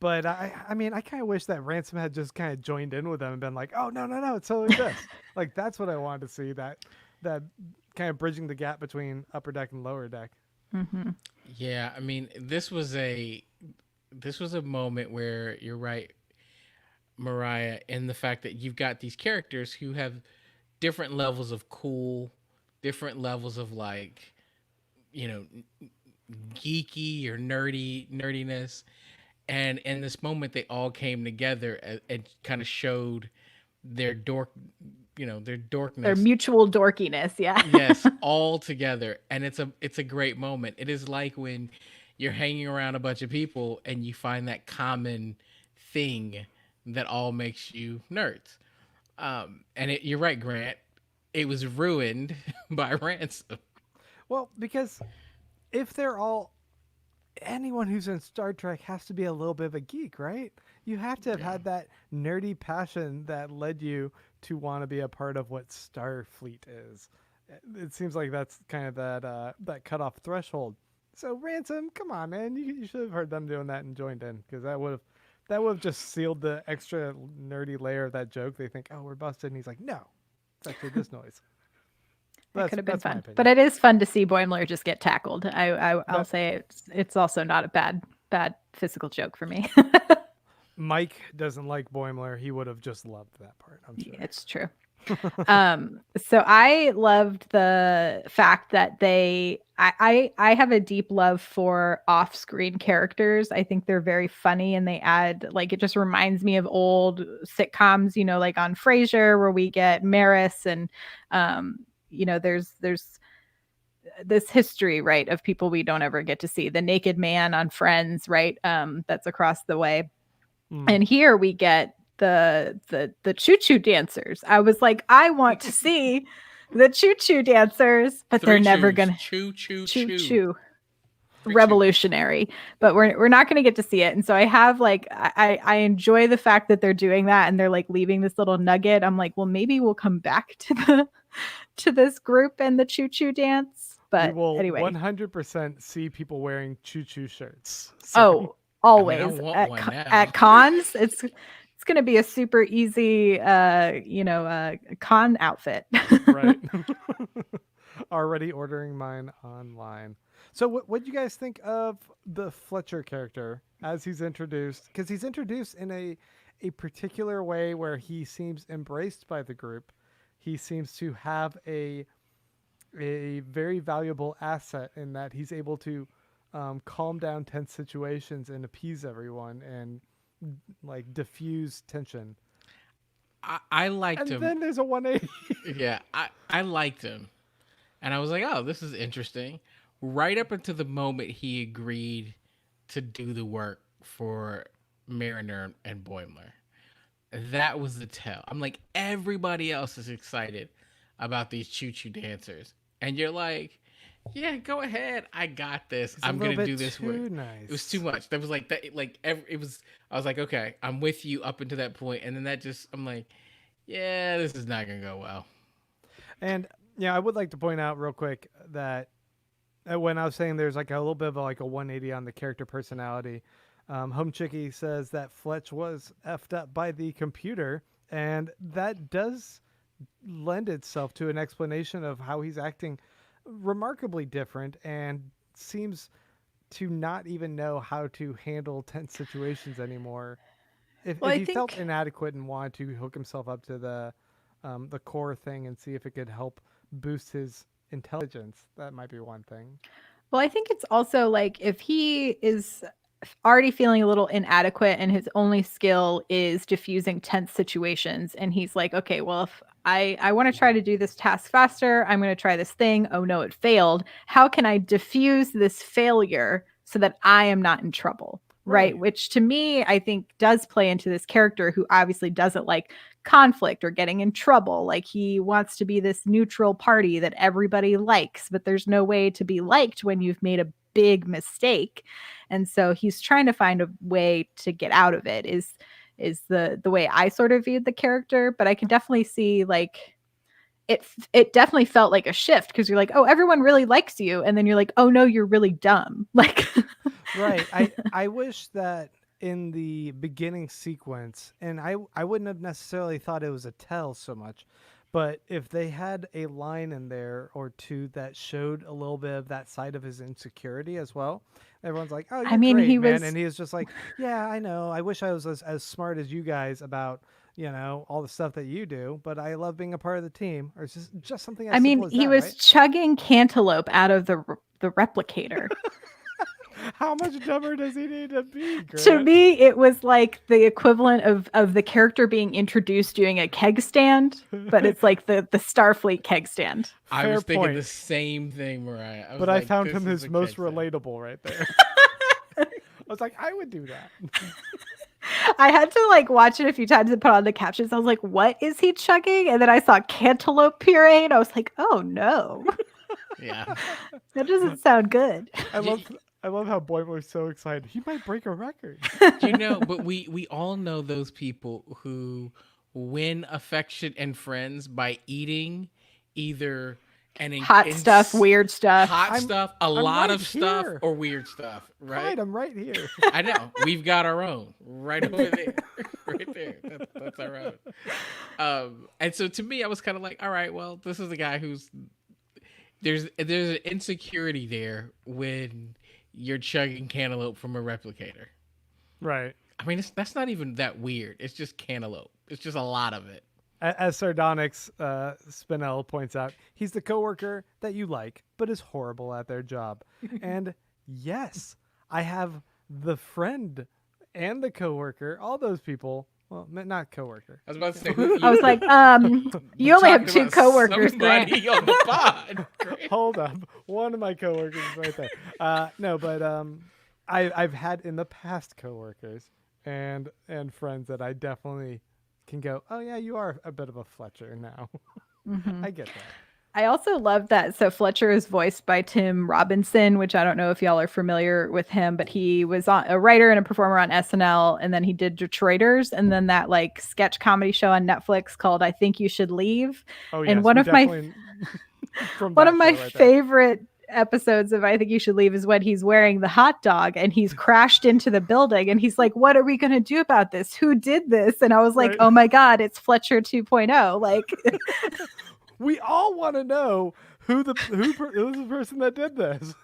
Speaker 1: But I mean, I kind of wish that Ransom had just kind of joined in with them and been like, "Oh no, no, no, it's totally this." Like that's what I wanted to see, that kind of bridging the gap between upper deck and lower deck.
Speaker 3: Mhm.
Speaker 2: Yeah, I mean, this was a moment where you're right, Mariah, in the fact that you've got these characters who have different levels of cool, different levels of like, you know, geeky or nerdiness, and in this moment they all came together and kind of showed their their
Speaker 3: Their
Speaker 2: dorkness.
Speaker 3: mutual dorkiness, yeah.
Speaker 2: Yes, all together, and it's a great moment. It is like when you're hanging around a bunch of people and you find that common thing that all makes you nerds. And you're right, Grant. It was ruined by Ransom.
Speaker 1: Well, because if they're all anyone who's in Star Trek has to be a little bit of a geek, right? You have to have
Speaker 2: Yeah.
Speaker 1: had that nerdy passion that led you to want to be a part of what Starfleet is. It seems like that's kind of that cutoff threshold. So Ransom, come on, man, you should have heard them doing that and joined in because that would have just sealed the extra nerdy layer of that joke. They think, oh, we're busted, and he's like, no, it's actually this noise.
Speaker 3: That
Speaker 1: That's
Speaker 3: could have been
Speaker 1: that's my
Speaker 3: fun.
Speaker 1: opinion.
Speaker 3: But it is fun to see Boimler just get tackled. I'll
Speaker 1: That
Speaker 3: say it's also not a bad physical joke for me.
Speaker 1: Mike doesn't like Boimler. He would have just loved that part, I'm sure.
Speaker 3: It's true. So I loved the fact that I have a deep love for off-screen characters. I think they're very funny, and they add, like, it just reminds me of old sitcoms, like on Frasier, where we get Maris, and there's this history, right, of people we don't ever get to see. The naked man on Friends, right? That's across the way. And here we get the choo-choo dancers. I was like, I want to see the choo-choo dancers, but they're never gonna choo-choo revolutionary. But we're not gonna get to see it. And so I have like I enjoy the fact that they're doing that, and they're like leaving this little nugget. I'm like, well, maybe we'll come back to this group and the choo-choo dance. But
Speaker 1: we will
Speaker 3: anyway,
Speaker 1: 100% see people wearing choo-choo shirts.
Speaker 3: So. Always
Speaker 2: I want one now.
Speaker 3: at cons. It's going to be a super easy, con outfit.
Speaker 1: Right. Already ordering mine online. So what do you guys think of the Fletcher character as he's introduced? Because he's introduced in a particular way where he seems embraced by the group. He seems to have a very valuable asset in that he's able to calm down tense situations and appease everyone and like diffuse tension.
Speaker 2: I liked him.
Speaker 1: And then there's a 180.
Speaker 2: Yeah, I liked him. And I was like, oh, this is interesting. Right up until the moment he agreed to do the work for Mariner and Boimler. That was the tell. I'm like, everybody else is excited about these choo-choo dancers. And you're like, yeah, go ahead. I got this. I'm gonna do this work.
Speaker 1: Nice.
Speaker 2: It was too much. That was like that. It was. I was like, okay, I'm with you up until that point, and then that just. I'm like, yeah, this is not gonna go well.
Speaker 1: And yeah, I would like to point out real quick that when I was saying there's like a little bit of like a 180 on the character personality, Home Chicky says that Fletch was effed up by the computer, and that does lend itself to an explanation of how he's acting remarkably different and seems to not even know how to handle tense situations anymore. If he felt inadequate and wanted to hook himself up to the core thing and see if it could help boost his intelligence, that might be one thing.
Speaker 3: Well, I think it's also like if he is already feeling a little inadequate and his only skill is diffusing tense situations, and he's like, okay, well, if I want to try to do this task faster, I'm going to try this thing. Oh no, it failed. How can I diffuse this failure so that I am not in trouble? Right. Which to me, I think does play into this character who obviously doesn't like conflict or getting in trouble. Like he wants to be this neutral party that everybody likes, but there's no way to be liked when you've made a big mistake. And so he's trying to find a way to get out of it is the way I sort of viewed the character. But I can definitely see like it definitely felt like a shift because you're like, oh, everyone really likes you. And then you're like, oh no, you're really dumb. Like
Speaker 1: right. I wish that in the beginning sequence, and I wouldn't have necessarily thought it was a tell so much, but if they had a line in there or two that showed a little bit of that side of his insecurity as well, everyone's like, "Oh, you're great,
Speaker 3: he
Speaker 1: man,"
Speaker 3: was,
Speaker 1: and he was just like, "Yeah, I know. I wish I was as smart as you guys about all the stuff that you do, but I love being a part of the team." Or it's just something. As simple as
Speaker 3: he
Speaker 1: that,
Speaker 3: was
Speaker 1: right?
Speaker 3: chugging cantaloupe out of the replicator.
Speaker 1: How much dumber does he need to be, Grant?
Speaker 3: To me, it was like the equivalent of the character being introduced doing a keg stand, but it's like the Starfleet keg stand.
Speaker 2: I was thinking the same thing, Mariah.
Speaker 1: But I found him his most relatable right there. I was like, I would do that.
Speaker 3: I had to like watch it a few times and put on the captions. I was like, what is he chugging? And then I saw cantaloupe puree and I was like, oh no.
Speaker 2: Yeah.
Speaker 3: That doesn't sound good.
Speaker 1: I love how Boimler's so excited. He might break a record.
Speaker 2: But we all know those people who win affection and friends by eating either
Speaker 3: hot stuff, weird stuff.
Speaker 2: A lot of stuff, or weird stuff, right?
Speaker 1: Right, I'm right here.
Speaker 2: I know. We've got our own right over there. Right there. That's our own. And so to me, I was kind of like, all right, well, this is a guy who's there's an insecurity there when you're chugging cantaloupe from a replicator.
Speaker 1: Right.
Speaker 2: I mean, that's not even that weird. It's just cantaloupe. It's just a lot of it.
Speaker 1: As Sardonyx Spinell points out, he's the coworker that you like, but is horrible at their job. And yes, I have the friend and the coworker, all those people. Well, not coworker.
Speaker 2: I was about to say, who,
Speaker 3: I was like, you only have 2 coworkers, Grant.
Speaker 2: somebody on the pod. Grant.
Speaker 1: Hold up, one of my coworkers is right there. No, but I've had in the past coworkers and friends that I definitely can go, oh yeah, you are a bit of a Fletcher now. I get that.
Speaker 3: I also love that. So Fletcher is voiced by Tim Robinson, which I don't know if y'all are familiar with him, but he was a writer and a performer on SNL, and then he did Detroiters, and then that like sketch comedy show on Netflix called I Think You Should Leave.
Speaker 1: Oh yes,
Speaker 3: and one of my favorite episodes of I Think You Should Leave is when he's wearing the hot dog and he's crashed into the building and he's like, what are we going to do about this? Who did this? And I was like, oh my God, it's Fletcher 2.0. Like,
Speaker 1: we all want to know who's the person that did this.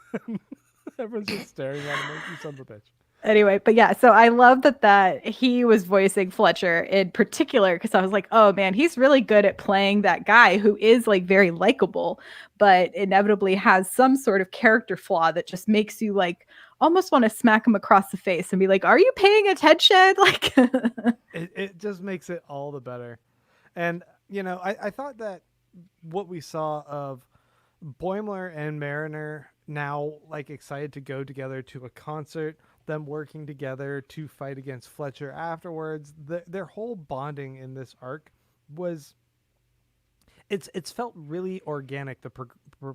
Speaker 1: Everyone's just staring at him like, you son of a bitch.
Speaker 3: Anyway, but yeah, so I love that he was voicing Fletcher in particular because I was like, oh man, he's really good at playing that guy who is like very likable, but inevitably has some sort of character flaw that just makes you like almost want to smack him across the face and be like, are you paying attention? Like,
Speaker 1: it just makes it all the better. And, you know, I thought that what we saw of Boimler and Mariner now like excited to go together to a concert, them working together to fight against Fletcher afterwards, their whole bonding in this arc was it's felt really organic, the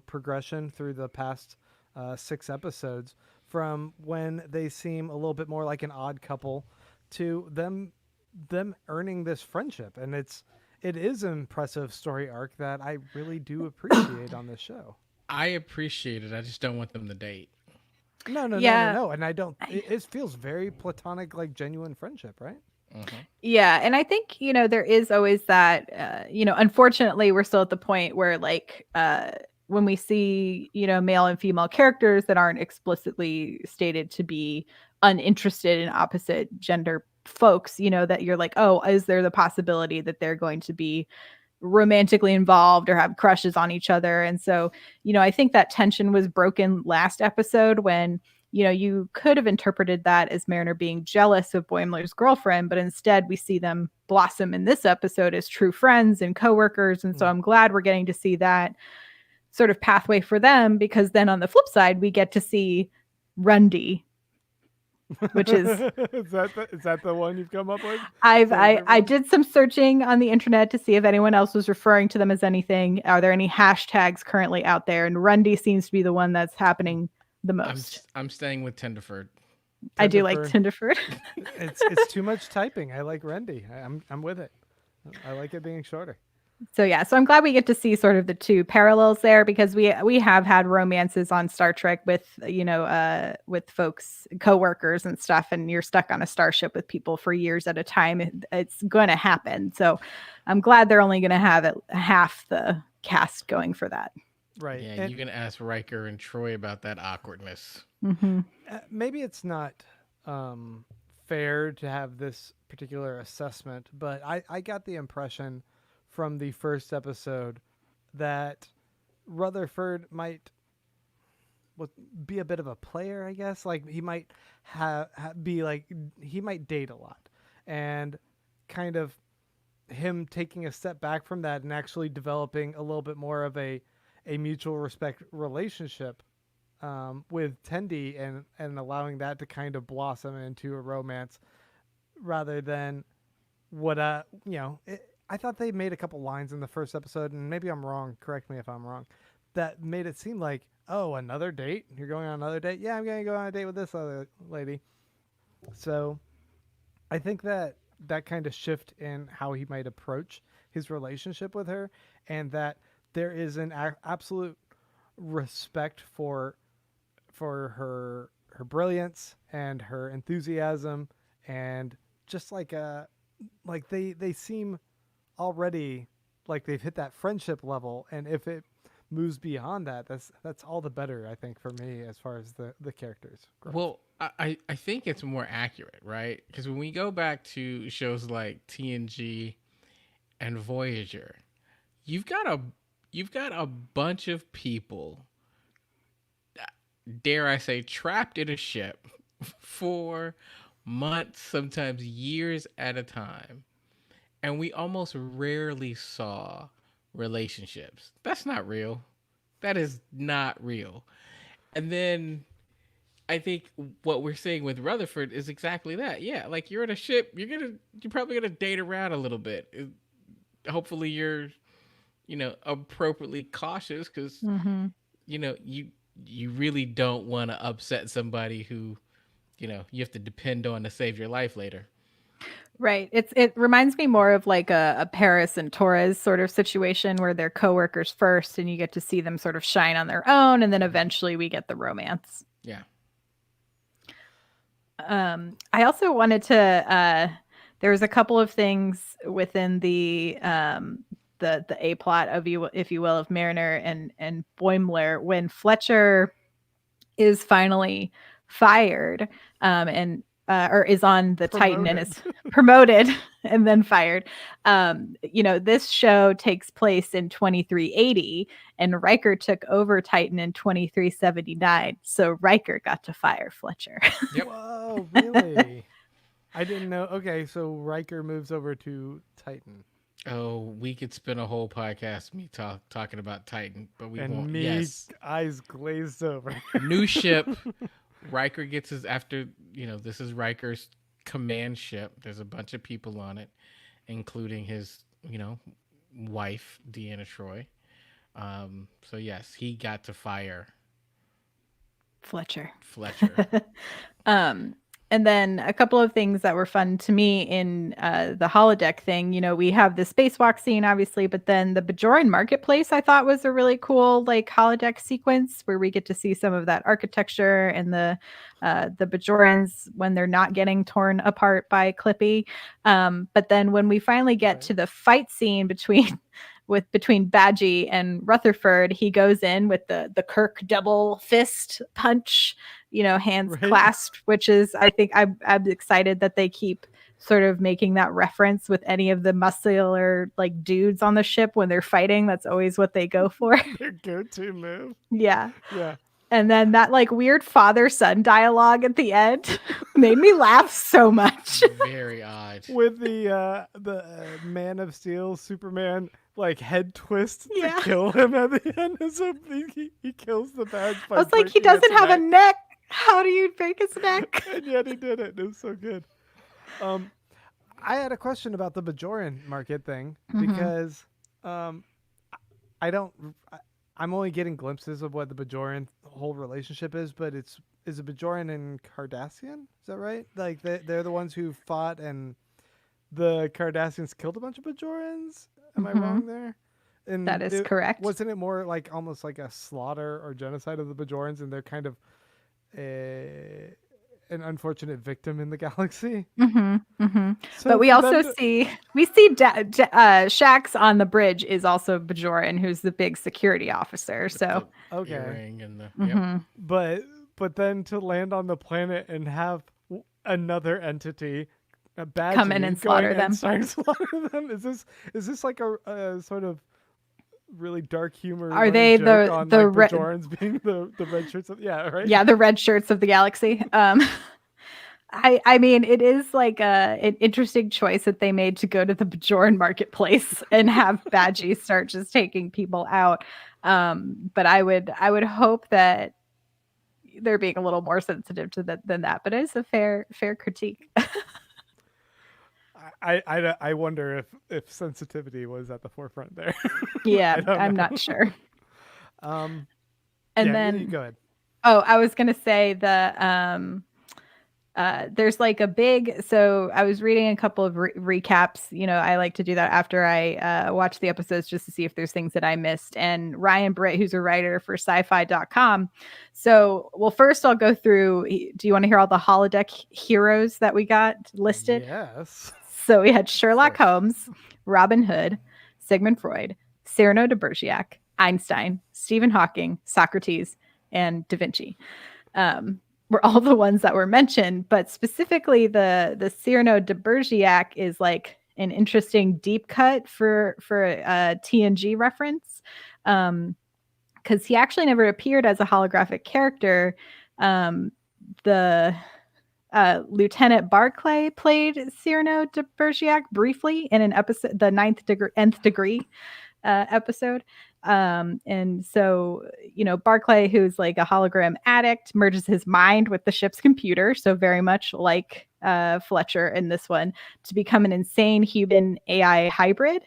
Speaker 1: progression through the past 6 episodes, from when they seem a little bit more like an odd couple to them earning this friendship. And it is an impressive story arc that I really do appreciate on this show.
Speaker 2: I appreciate it. I just don't want them to date.
Speaker 1: No. And I don't. It feels very platonic, like genuine friendship, right?
Speaker 2: Mm-hmm.
Speaker 3: Yeah, and I think, you know, there is always that, you know, unfortunately, we're still at the point where like when we see, you know, male and female characters that aren't explicitly stated to be uninterested in opposite gender folks, you know, that you're like, oh, is there the possibility that they're going to be romantically involved or have crushes on each other? And so, you know, I think that tension was broken last episode when, you know, you could have interpreted that as Mariner being jealous of Boimler's girlfriend, but instead we see them blossom in this episode as true friends and coworkers. And so I'm glad we're getting to see that sort of pathway for them, because then on the flip side, we get to see Rundy, which is
Speaker 1: is that the one you've come up with?
Speaker 3: I did some searching on the internet to see if anyone else was referring to them as anything. Are there any hashtags currently out there? And Rundy seems to be the one that's happening the most.
Speaker 2: I'm staying with Tenderford.
Speaker 3: I do like Tenderford.
Speaker 1: it's too much typing. I like Rendy. I'm with it. I like it being shorter.
Speaker 3: So yeah, so I'm glad we get to see sort of the two parallels there, because we have had romances on Star Trek with, you know, with folks, coworkers and stuff, and you're stuck on a starship with people for years at a time. It's going to happen. So I'm glad they're only going to have half the cast going for that.
Speaker 1: Right.
Speaker 2: Yeah, you can ask Riker and Troy about that awkwardness.
Speaker 3: Mm-hmm.
Speaker 1: Maybe it's not fair to have this particular assessment, but I got the impression from the first episode that Rutherford might be a bit of a player, I guess. Like he might be like, he might date a lot, and kind of him taking a step back from that and actually developing a little bit more of a mutual respect relationship with Tendi, and allowing that to kind of blossom into a romance, rather than what I thought they made a couple lines in the first episode, and maybe I'm wrong, correct me if I'm wrong, that made it seem like, oh, another date? You're going on another date? Yeah, I'm going to go on a date with this other lady. So I think that kind of shift in how he might approach his relationship with her, and that there is an absolute respect for her brilliance and her enthusiasm, and just like they seem already like they've hit that friendship level, and if it moves beyond that, that's all the better, I think, for me, as far as the characters growth.
Speaker 2: Well, I think it's more accurate, right? Because when we go back to shows like TNG, and Voyager, you've got a bunch of people, dare I say, trapped in a ship for months, sometimes years at a time, and we almost rarely saw relationships. That's not real. That is not real. And then I think what we're seeing with Rutherford is exactly that. Yeah, like you're in a ship, you're probably gonna date around a little bit. Hopefully you're, appropriately cautious, because
Speaker 3: Mm-hmm.
Speaker 2: you really don't want to upset somebody who, you have to depend on to save your life later.
Speaker 3: Right. It reminds me more of like a Paris and Torres sort of situation where they're coworkers first and you get to see them sort of shine on their own, and then eventually we get the romance.
Speaker 2: Yeah.
Speaker 3: I also wanted to there was a couple of things within the A plot of you, if you will, of Mariner and Boimler when Fletcher is finally fired, and or is on the Titan and is promoted and then fired. This show takes place in 2380 and Riker took over Titan in 2379. So Riker got to fire Fletcher.
Speaker 2: Yep.
Speaker 1: Whoa, really? I didn't know. Okay, so Riker moves over to Titan.
Speaker 2: Oh, we could spend a whole podcast me talking about Titan, but we
Speaker 1: And
Speaker 2: won't.
Speaker 1: me,
Speaker 2: Yes.
Speaker 1: eyes glazed over.
Speaker 2: New ship. Riker gets his after. This is Riker's command ship. There's a bunch of people on it, including his, wife Deanna Troi. So yes, he got to fire
Speaker 3: Fletcher. And then a couple of things that were fun to me in the holodeck thing. We have the spacewalk scene, obviously, but then the Bajoran marketplace I thought was a really cool like holodeck sequence where we get to see some of that architecture and the Bajorans when they're not getting torn apart by Clippy. But then when we finally get to the fight scene between Badgie and Rutherford, he goes in with the Kirk double fist punch, hands clasped, which is, I think I'm excited that they keep sort of making that reference with any of the muscular like dudes on the ship when they're fighting. That's always what they go for.
Speaker 1: Their go-to move.
Speaker 3: Yeah.
Speaker 1: Yeah.
Speaker 3: And then that like weird father-son dialogue at the end made me laugh so much.
Speaker 2: Very odd.
Speaker 1: With the Man of Steel Superman like head twist to kill him at the end. So he kills the badge.
Speaker 3: I was like, he doesn't have a neck. How do you break his neck?
Speaker 1: And yet he did it. It was so good. I had a question about the Bajoran market thing because I'm only getting glimpses of what the Bajoran whole relationship is, but is it Bajoran and Cardassian? Is that right? Like they're the ones who fought and the Cardassians killed a bunch of Bajorans? Am I wrong there? And
Speaker 3: that is correct.
Speaker 1: Wasn't it more like almost like a slaughter or genocide of the Bajorans, and they're kind of an unfortunate victim in the galaxy? So
Speaker 3: but we also see Shax on the bridge is also Bajoran, who's the big security officer. So
Speaker 1: okay,
Speaker 2: and the,
Speaker 1: but then to land on the planet and have another entity
Speaker 3: come in and slaughter them.
Speaker 1: Is this like a sort of really dark humor?
Speaker 3: Are they the
Speaker 1: Bajorans being the red shirts? Right.
Speaker 3: Yeah, the red shirts of the galaxy. I mean, it is like an interesting choice that they made to go to the Bajoran marketplace and have Badgie start just taking people out. But I would hope that they're being a little more sensitive to that than that. But it's a fair critique.
Speaker 1: I wonder if sensitivity was at the forefront there.
Speaker 3: Yeah, I'm not sure.
Speaker 1: And
Speaker 3: then
Speaker 1: you go ahead.
Speaker 3: Oh, I was gonna say there's like a big. So I was reading a couple of recaps. I like to do that after I watch the episodes just to see if there's things that I missed. And Ryan Britt, who's a writer for sci-fi.com. So, well, first I'll go through. Do you want to hear all the holodeck heroes that we got listed?
Speaker 1: Yes.
Speaker 3: So we had Sherlock Holmes, Robin Hood, Sigmund Freud, Cyrano de Bergerac, Einstein, Stephen Hawking, Socrates, and Da Vinci. Were all the ones that were mentioned, but specifically the Cyrano de Bergerac is like an interesting deep cut for a TNG reference, because he actually never appeared as a holographic character. The Lieutenant Barclay played Cyrano de Bergerac briefly in an episode, the Nth Degree episode. And so, Barclay, who's like a hologram addict, merges his mind with the ship's computer, so very much like Fletcher in this one, to become an insane human AI hybrid.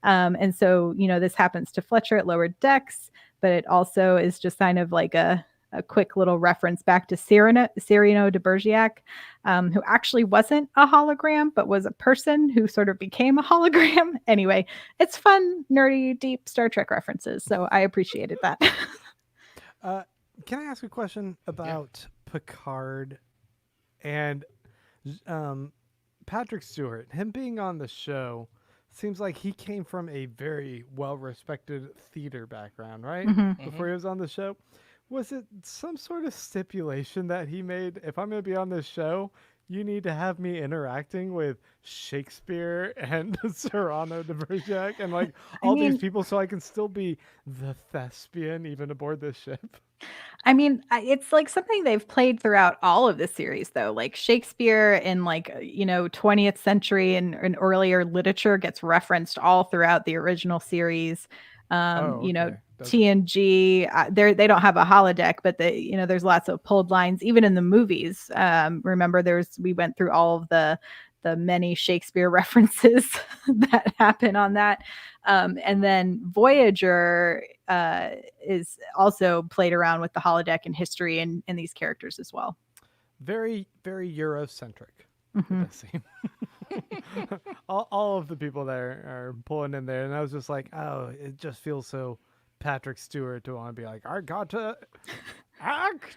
Speaker 3: And so, this happens to Fletcher at lower decks, but it also is just kind of like a quick little reference back to Cyrano de Bergerac, who actually wasn't a hologram, but was a person who sort of became a hologram. Anyway, it's fun, nerdy, deep Star Trek references, so I appreciated that.
Speaker 1: Can I ask a question about Picard and Patrick Stewart? Him being on the show seems like he came from a very well-respected theater background, right? Before he was on the show. Was it some sort of stipulation that he made? If I'm going to be on this show, you need to have me interacting with Shakespeare and Cyrano de Bergerac and like all these people so I can still be the thespian even aboard this ship.
Speaker 3: I mean, it's like something they've played throughout all of the series, though. Like Shakespeare in 20th century and earlier literature gets referenced all throughout the original series. TNG, they don't have a holodeck, but there's lots of pulled lines, even in the movies. Remember, we went through all of the many Shakespeare references that happen on that. And then Voyager is also played around with the holodeck in history and these characters as well.
Speaker 1: Very, very Eurocentric. all of the people there are pulling in there, and I was just like, oh, it just feels so Patrick Stewart to want to be like, I got to acting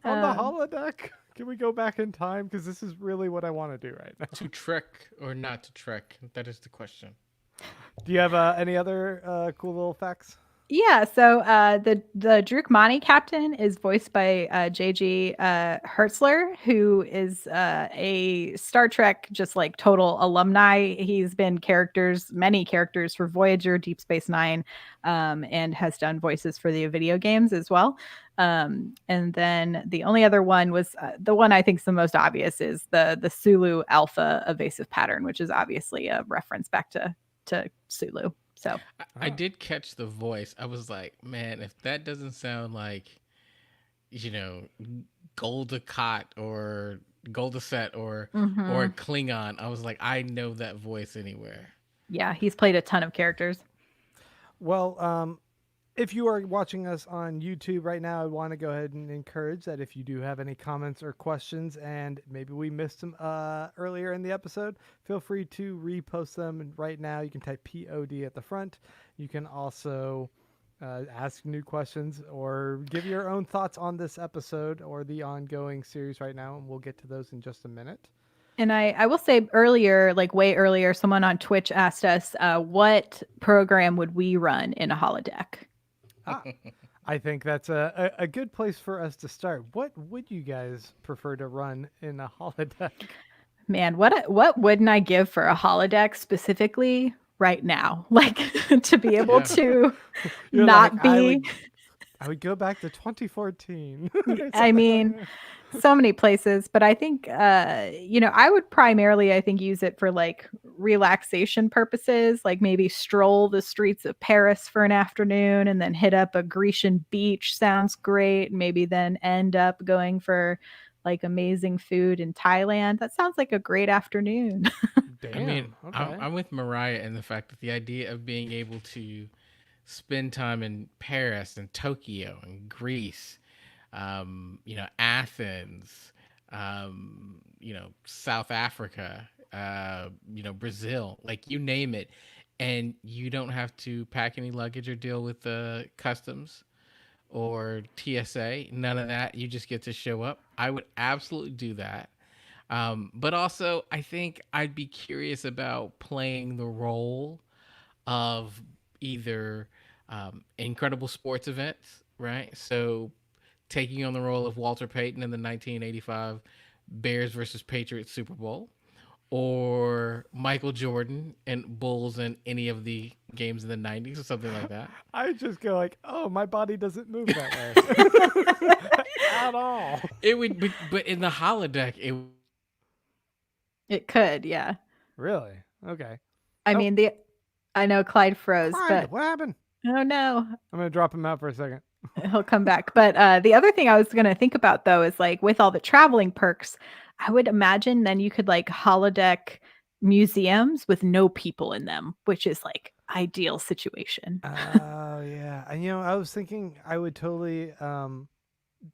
Speaker 1: on the holodeck. Can we go back in time? Because this is really what I want to do right now.
Speaker 2: To trek or not to trek? That is the question.
Speaker 1: Do you have any other cool little facts?
Speaker 3: Yeah, so the Drukmani captain is voiced by J.G. Hertzler, who is a Star Trek just like total alumni. He's been many characters for Voyager, Deep Space Nine, and has done voices for the video games as well. And then the only other one was the one I think is the most obvious is the Sulu Alpha evasive pattern, which is obviously a reference back to Sulu. So
Speaker 2: I did catch the voice. I was like, man, if that doesn't sound like, Goldacott or Goldacet or Klingon, I was like, I know that voice anywhere.
Speaker 3: Yeah, he's played a ton of characters.
Speaker 1: Well, if you are watching us on YouTube right now, I want to go ahead and encourage that if you do have any comments or questions and maybe we missed them earlier in the episode, feel free to repost them. And right now you can type POD at the front. You can also ask new questions or give your own thoughts on this episode or the ongoing series right now, and we'll get to those in just a minute.
Speaker 3: And I will say earlier, like way earlier, someone on Twitch asked us, what program would we run in a holodeck?
Speaker 1: I think that's a good place for us to start. What would you guys prefer to run in a holodeck?
Speaker 3: Man, what wouldn't I give for a holodeck specifically right now? Like to be able to not be.
Speaker 1: I would go back to 2014.
Speaker 3: I mean, so many places, but I think, I would primarily, I think, use it for like relaxation purposes, like maybe stroll the streets of Paris for an afternoon and then hit up a Grecian beach. Sounds great. Maybe then end up going for like amazing food in Thailand. That sounds like a great afternoon.
Speaker 1: Damn,
Speaker 2: I mean,
Speaker 1: okay.
Speaker 2: I'm with Mariah in the fact that the idea of being able to spend time in Paris and Tokyo and Greece, Athens, South Africa, Brazil, like you name it, and you don't have to pack any luggage or deal with the customs or TSA, none of that. You just get to show up. I would absolutely do that. But also, I think I'd be curious about playing the role of either incredible sports events, right? So taking on the role of Walter Payton in the 1985 Bears versus Patriots Super Bowl, or Michael Jordan and Bulls in any of the games in the 90s or something like that.
Speaker 1: I just go like, oh, my body doesn't move that way at all.
Speaker 2: It would be, but in the holodeck,
Speaker 3: It could, yeah.
Speaker 1: Really? Okay.
Speaker 3: I
Speaker 1: Oh.
Speaker 3: mean, I know Clyde froze,
Speaker 1: Clyde,
Speaker 3: but
Speaker 1: what happened?
Speaker 3: oh no,
Speaker 1: I'm gonna drop him out for a second.
Speaker 3: he'll come back. But the other thing I was going to think about though is like with all the traveling perks, I would imagine then you could like holodeck museums with no people in them, which is like ideal situation.
Speaker 1: Oh yeah, and I was thinking I would totally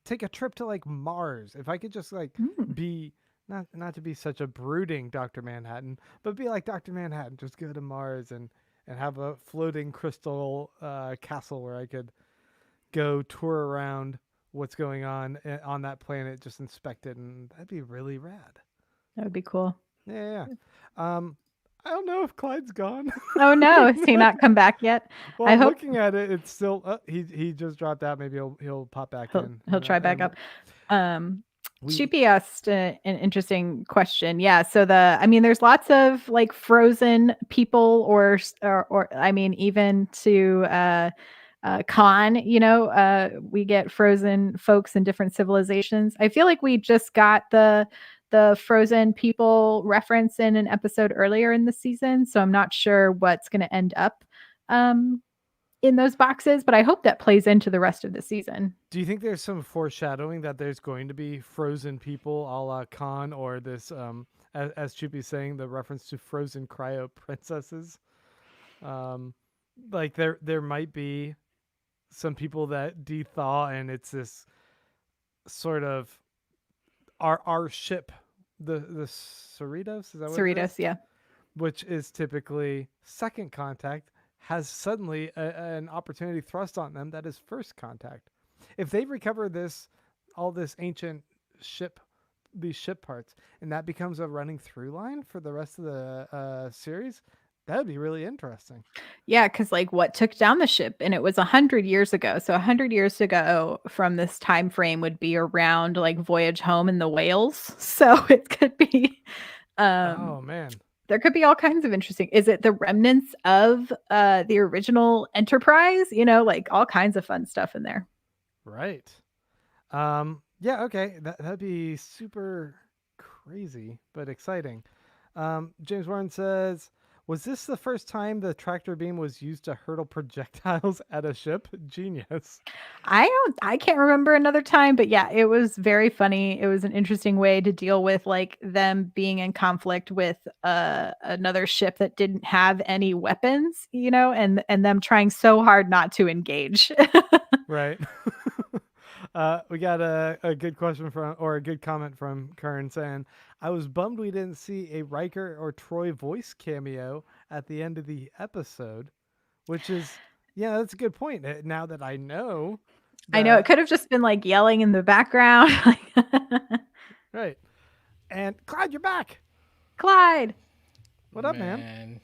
Speaker 1: take a trip to like Mars if I could just like
Speaker 3: Mm.
Speaker 1: be not to be such a brooding Doctor Manhattan, but be like Doctor Manhattan, just go to Mars and have a floating crystal castle where I could go tour around what's going on that planet, just inspect it, and that'd be really rad.
Speaker 3: That would be cool.
Speaker 1: Yeah. I don't know if Clyde's gone.
Speaker 3: Oh no, has he not come back yet?
Speaker 1: Well,
Speaker 3: I hope
Speaker 1: looking at it, it's still he just dropped out. Maybe he'll pop back in.
Speaker 3: he'll try back up.
Speaker 1: We,
Speaker 3: Sheepy asked an interesting question. Yeah, so I mean, there's lots of like frozen people, or I mean, even to Khan. We get frozen folks in different civilizations. I feel like we just got the frozen people reference in an episode earlier in the season, so I'm not sure what's going to end up in those boxes, but I hope that plays into the rest of the season.
Speaker 1: do you think there's some foreshadowing that there's going to be frozen people a la Khan, or this as Chippy's saying, the reference to frozen cryo princesses? Like there might be some people that de-thaw, and it's this sort of our ship, the Cerritos, is that what it is?
Speaker 3: Cerritos, yeah.
Speaker 1: Which is typically second contact, has suddenly an opportunity thrust on them that is first contact. If they recover all this ancient these ship parts, and that becomes a running through line for the rest of the series, that would be really interesting.
Speaker 3: Yeah, because like what took down the ship, and it was 100 years ago. So 100 years ago from this time frame would be around like Voyage Home and the whales. So it could be
Speaker 1: Oh man.
Speaker 3: there could be all kinds of interesting. Is it the remnants of the original Enterprise? Like all kinds of fun stuff in there.
Speaker 1: Right. Yeah, okay. That'd be super crazy, but exciting. James Warren says, was this the first time the tractor beam was used to hurtle projectiles at a ship? Genius.
Speaker 3: I can't remember another time, but yeah, it was very funny. It was an interesting way to deal with like them being in conflict with another ship that didn't have any weapons, and them trying so hard not to engage.
Speaker 1: Right. We got a good question or a good comment from Kern saying, I was bummed we didn't see a Riker or Troy voice cameo at the end of the episode, which is, yeah, that's a good point. Now that I know.
Speaker 3: I know it could have just been like yelling in the background.
Speaker 1: Right. And Clyde, you're back.
Speaker 3: Clyde.
Speaker 1: What up, man?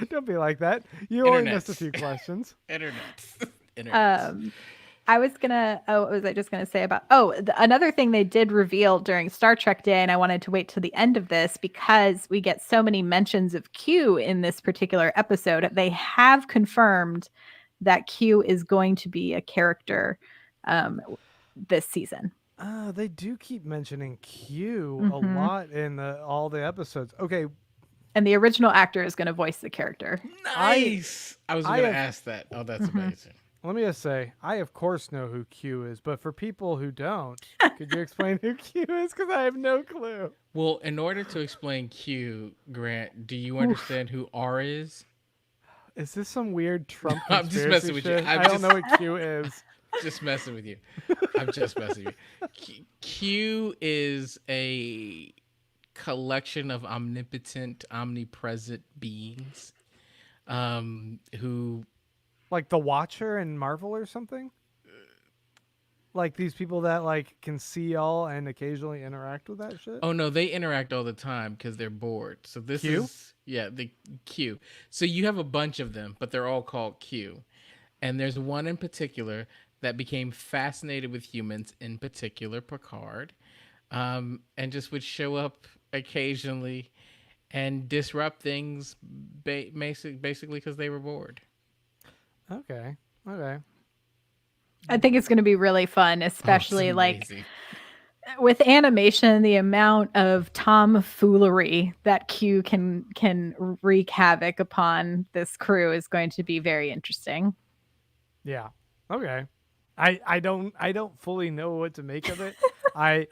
Speaker 1: Don't be like that. You only missed a few questions.
Speaker 2: Internet.
Speaker 3: I was gonna. Oh, what was I just gonna say about? Oh, another thing they did reveal during Star Trek Day, and I wanted to wait till the end of this because we get so many mentions of Q in this particular episode. They have confirmed that Q is going to be a character this season.
Speaker 1: They do keep mentioning Q a lot in all the episodes. Okay.
Speaker 3: And the original actor is going to voice the character.
Speaker 2: Nice. I was going to ask that. Oh, that's amazing.
Speaker 1: Let me just say, I of course know who Q is, but for people who don't, could you explain who Q is? Because I have no clue.
Speaker 2: Well, in order to explain Q, Grant, do you understand who R is?
Speaker 1: Is this some weird Trump
Speaker 2: I'm just messing
Speaker 1: shit?
Speaker 2: with you.
Speaker 1: I don't know what Q is.
Speaker 2: Just messing with you. I'm just messing with you. Q is a collection of omnipotent, omnipresent beings who...
Speaker 1: Like the Watcher in Marvel or something? Like these people that like can see all and occasionally interact with that shit?
Speaker 2: Oh no, they interact all the time because they're bored. So this
Speaker 1: Q?
Speaker 2: is the Q. So you have a bunch of them, but they're all called Q. And there's one in particular that became fascinated with humans, in particular Picard, and just would show up occasionally and disrupt things basically because they were bored.
Speaker 1: Okay. Okay.
Speaker 3: I think it's going to be really fun,
Speaker 2: Oh, it's
Speaker 3: especially like
Speaker 2: amazing.
Speaker 3: with animation, the amount of tomfoolery that Q can wreak havoc upon this crew is going to be very interesting.
Speaker 1: Yeah. Okay. I don't fully know what to make of it. I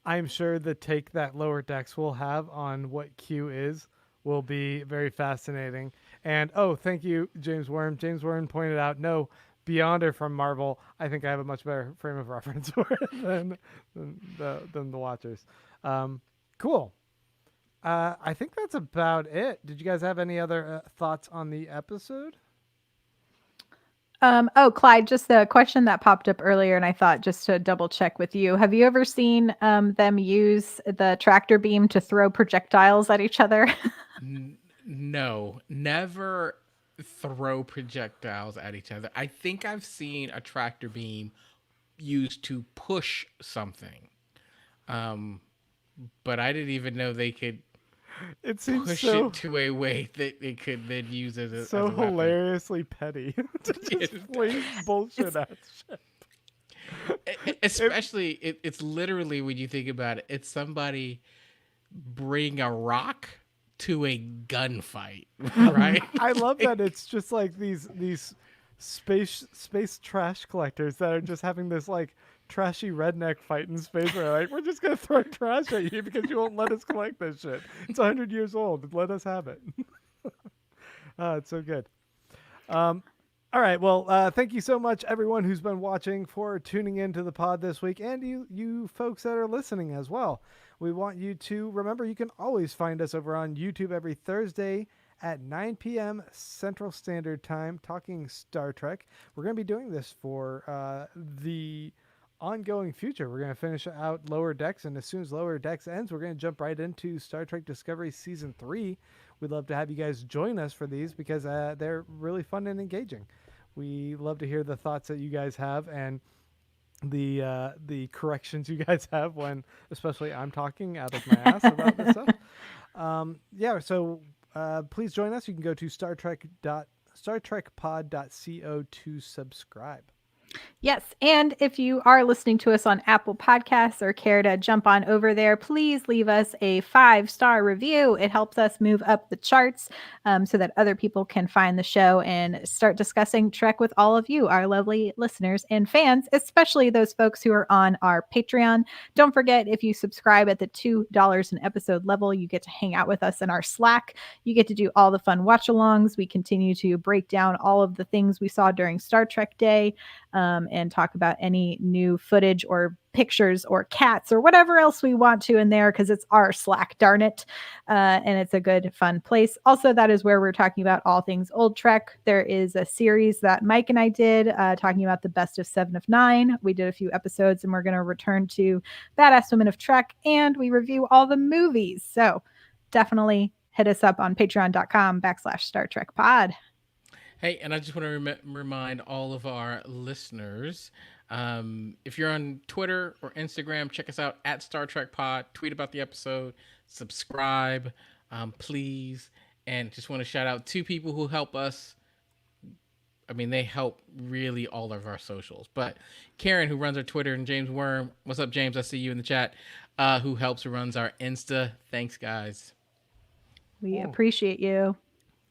Speaker 1: I'm sure the take that Lower Decks will have on what Q is will be very fascinating. And oh, thank you, James Worm. James Worm pointed out, no, Beyonder from Marvel. I think I have a much better frame of reference for it than the Watchers. Cool. I think that's about it. Did you guys have any other thoughts on the episode?
Speaker 3: Oh, Clyde, just the question that popped up earlier, and I thought just to double check with you. Have you ever seen them use the tractor beam to throw projectiles at each other?
Speaker 2: No, never throw projectiles at each other. I think I've seen a tractor beam used to push something. Um, but I didn't even know they could
Speaker 1: It seems
Speaker 2: push
Speaker 1: so
Speaker 2: it to a way that they could then use it
Speaker 1: so
Speaker 2: as a weapon.
Speaker 1: hilariously petty to just fling bullshit at shit.
Speaker 2: Especially, it's literally when you think about it, it's somebody bring a rock to a gunfight, right?
Speaker 1: I love that it's just like these space trash collectors that are just having this like trashy redneck fight in space where like we're just gonna throw trash at you because you won't let us collect this shit. It's 100 years old. Let us have it. It's so good. All right. Well, thank you so much, everyone who's been watching, for tuning into the pod this week, and you folks that are listening as well. We want you to remember you can always find us over on YouTube every Thursday at 9 p.m. Central Standard Time, talking Star Trek. We're going to be doing this for the ongoing future. We're going to finish out Lower Decks, and as soon as Lower Decks ends, we're going to jump right into Star Trek Discovery Season 3. We'd love to have you guys join us for these because they're really fun and engaging. We love to hear the thoughts that you guys have and the corrections you guys have when, especially I'm talking out of my ass about this stuff. Yeah, so please join us. You can go to StarTrekPod.co to subscribe.
Speaker 3: Yes. And if you are listening to us on Apple Podcasts or care to jump on over there, please leave us a 5-star review. It helps us move up the charts so that other people can find the show and start discussing Trek with all of you, our lovely listeners and fans, especially those folks who are on our Patreon. Don't forget, if you subscribe at the $2 an episode level, you get to hang out with us in our Slack. You get to do all the fun watch-alongs. We continue to break down all of the things we saw during Star Trek Day. And talk about any new footage or pictures or cats or whatever else we want to in there because it's our Slack, darn it. And it's a good, fun place. Also, that is where we're talking about all things old Trek. There is a series that Mike and I did talking about the best of 7 of 9. We did a few episodes and we're going to return to Badass Women of Trek and we review all the movies. So definitely hit us up on patreon.com/Star Trek Pod.
Speaker 2: Hey, and I just want to remind all of our listeners, if you're on Twitter or Instagram, check us out at Star Trek Pod. Tweet about the episode, subscribe, please. And just want to shout out 2 people who help us. I mean, they help really all of our socials. But Karen, who runs our Twitter, and James Worm, what's up, James? I see you in the chat. Who runs our Insta. Thanks, guys.
Speaker 3: We appreciate you.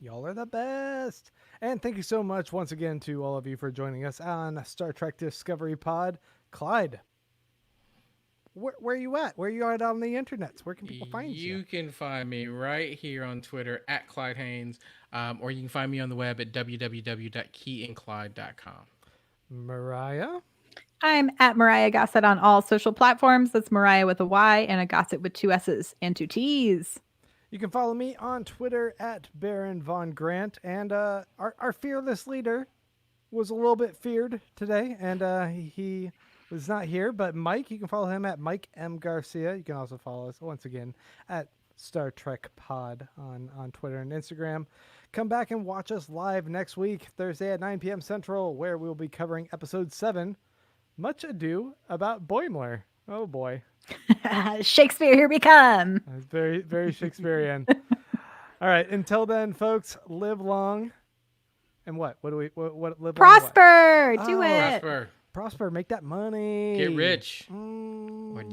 Speaker 1: Y'all are the best. And thank you so much once again to all of you for joining us on Star Trek Discovery Pod. Clyde, where are you at? Where are you at on the internets? Where can people find you?
Speaker 2: You can find me right here on Twitter at Clyde Haynes, or you can find me on the web at www.keyandclyde.com.
Speaker 1: Mariah?
Speaker 3: I'm at Mariah Gossett on all social platforms. That's Mariah with a Y and a Gossett with 2 S's and 2 T's.
Speaker 1: You can follow me on Twitter at Baron Von Grant. And our fearless leader was a little bit feared today, and he was not here. But Mike, you can follow him at Mike M. Garcia. You can also follow us once again at Star Trek Pod on Twitter and Instagram. Come back and watch us live next week, Thursday at 9 p.m. Central, where we'll be covering Episode 7, Much Ado About Boimler. Oh, boy.
Speaker 3: Shakespeare, here we come.
Speaker 1: It's very, very Shakespearean. All right. Until then, folks, live long. And what? What do we? What live long? What?
Speaker 3: Prosper. Do
Speaker 1: Oh,
Speaker 3: it.
Speaker 2: Prosper.
Speaker 1: Prosper. Make that money.
Speaker 2: Get rich.
Speaker 1: Mm.
Speaker 2: Or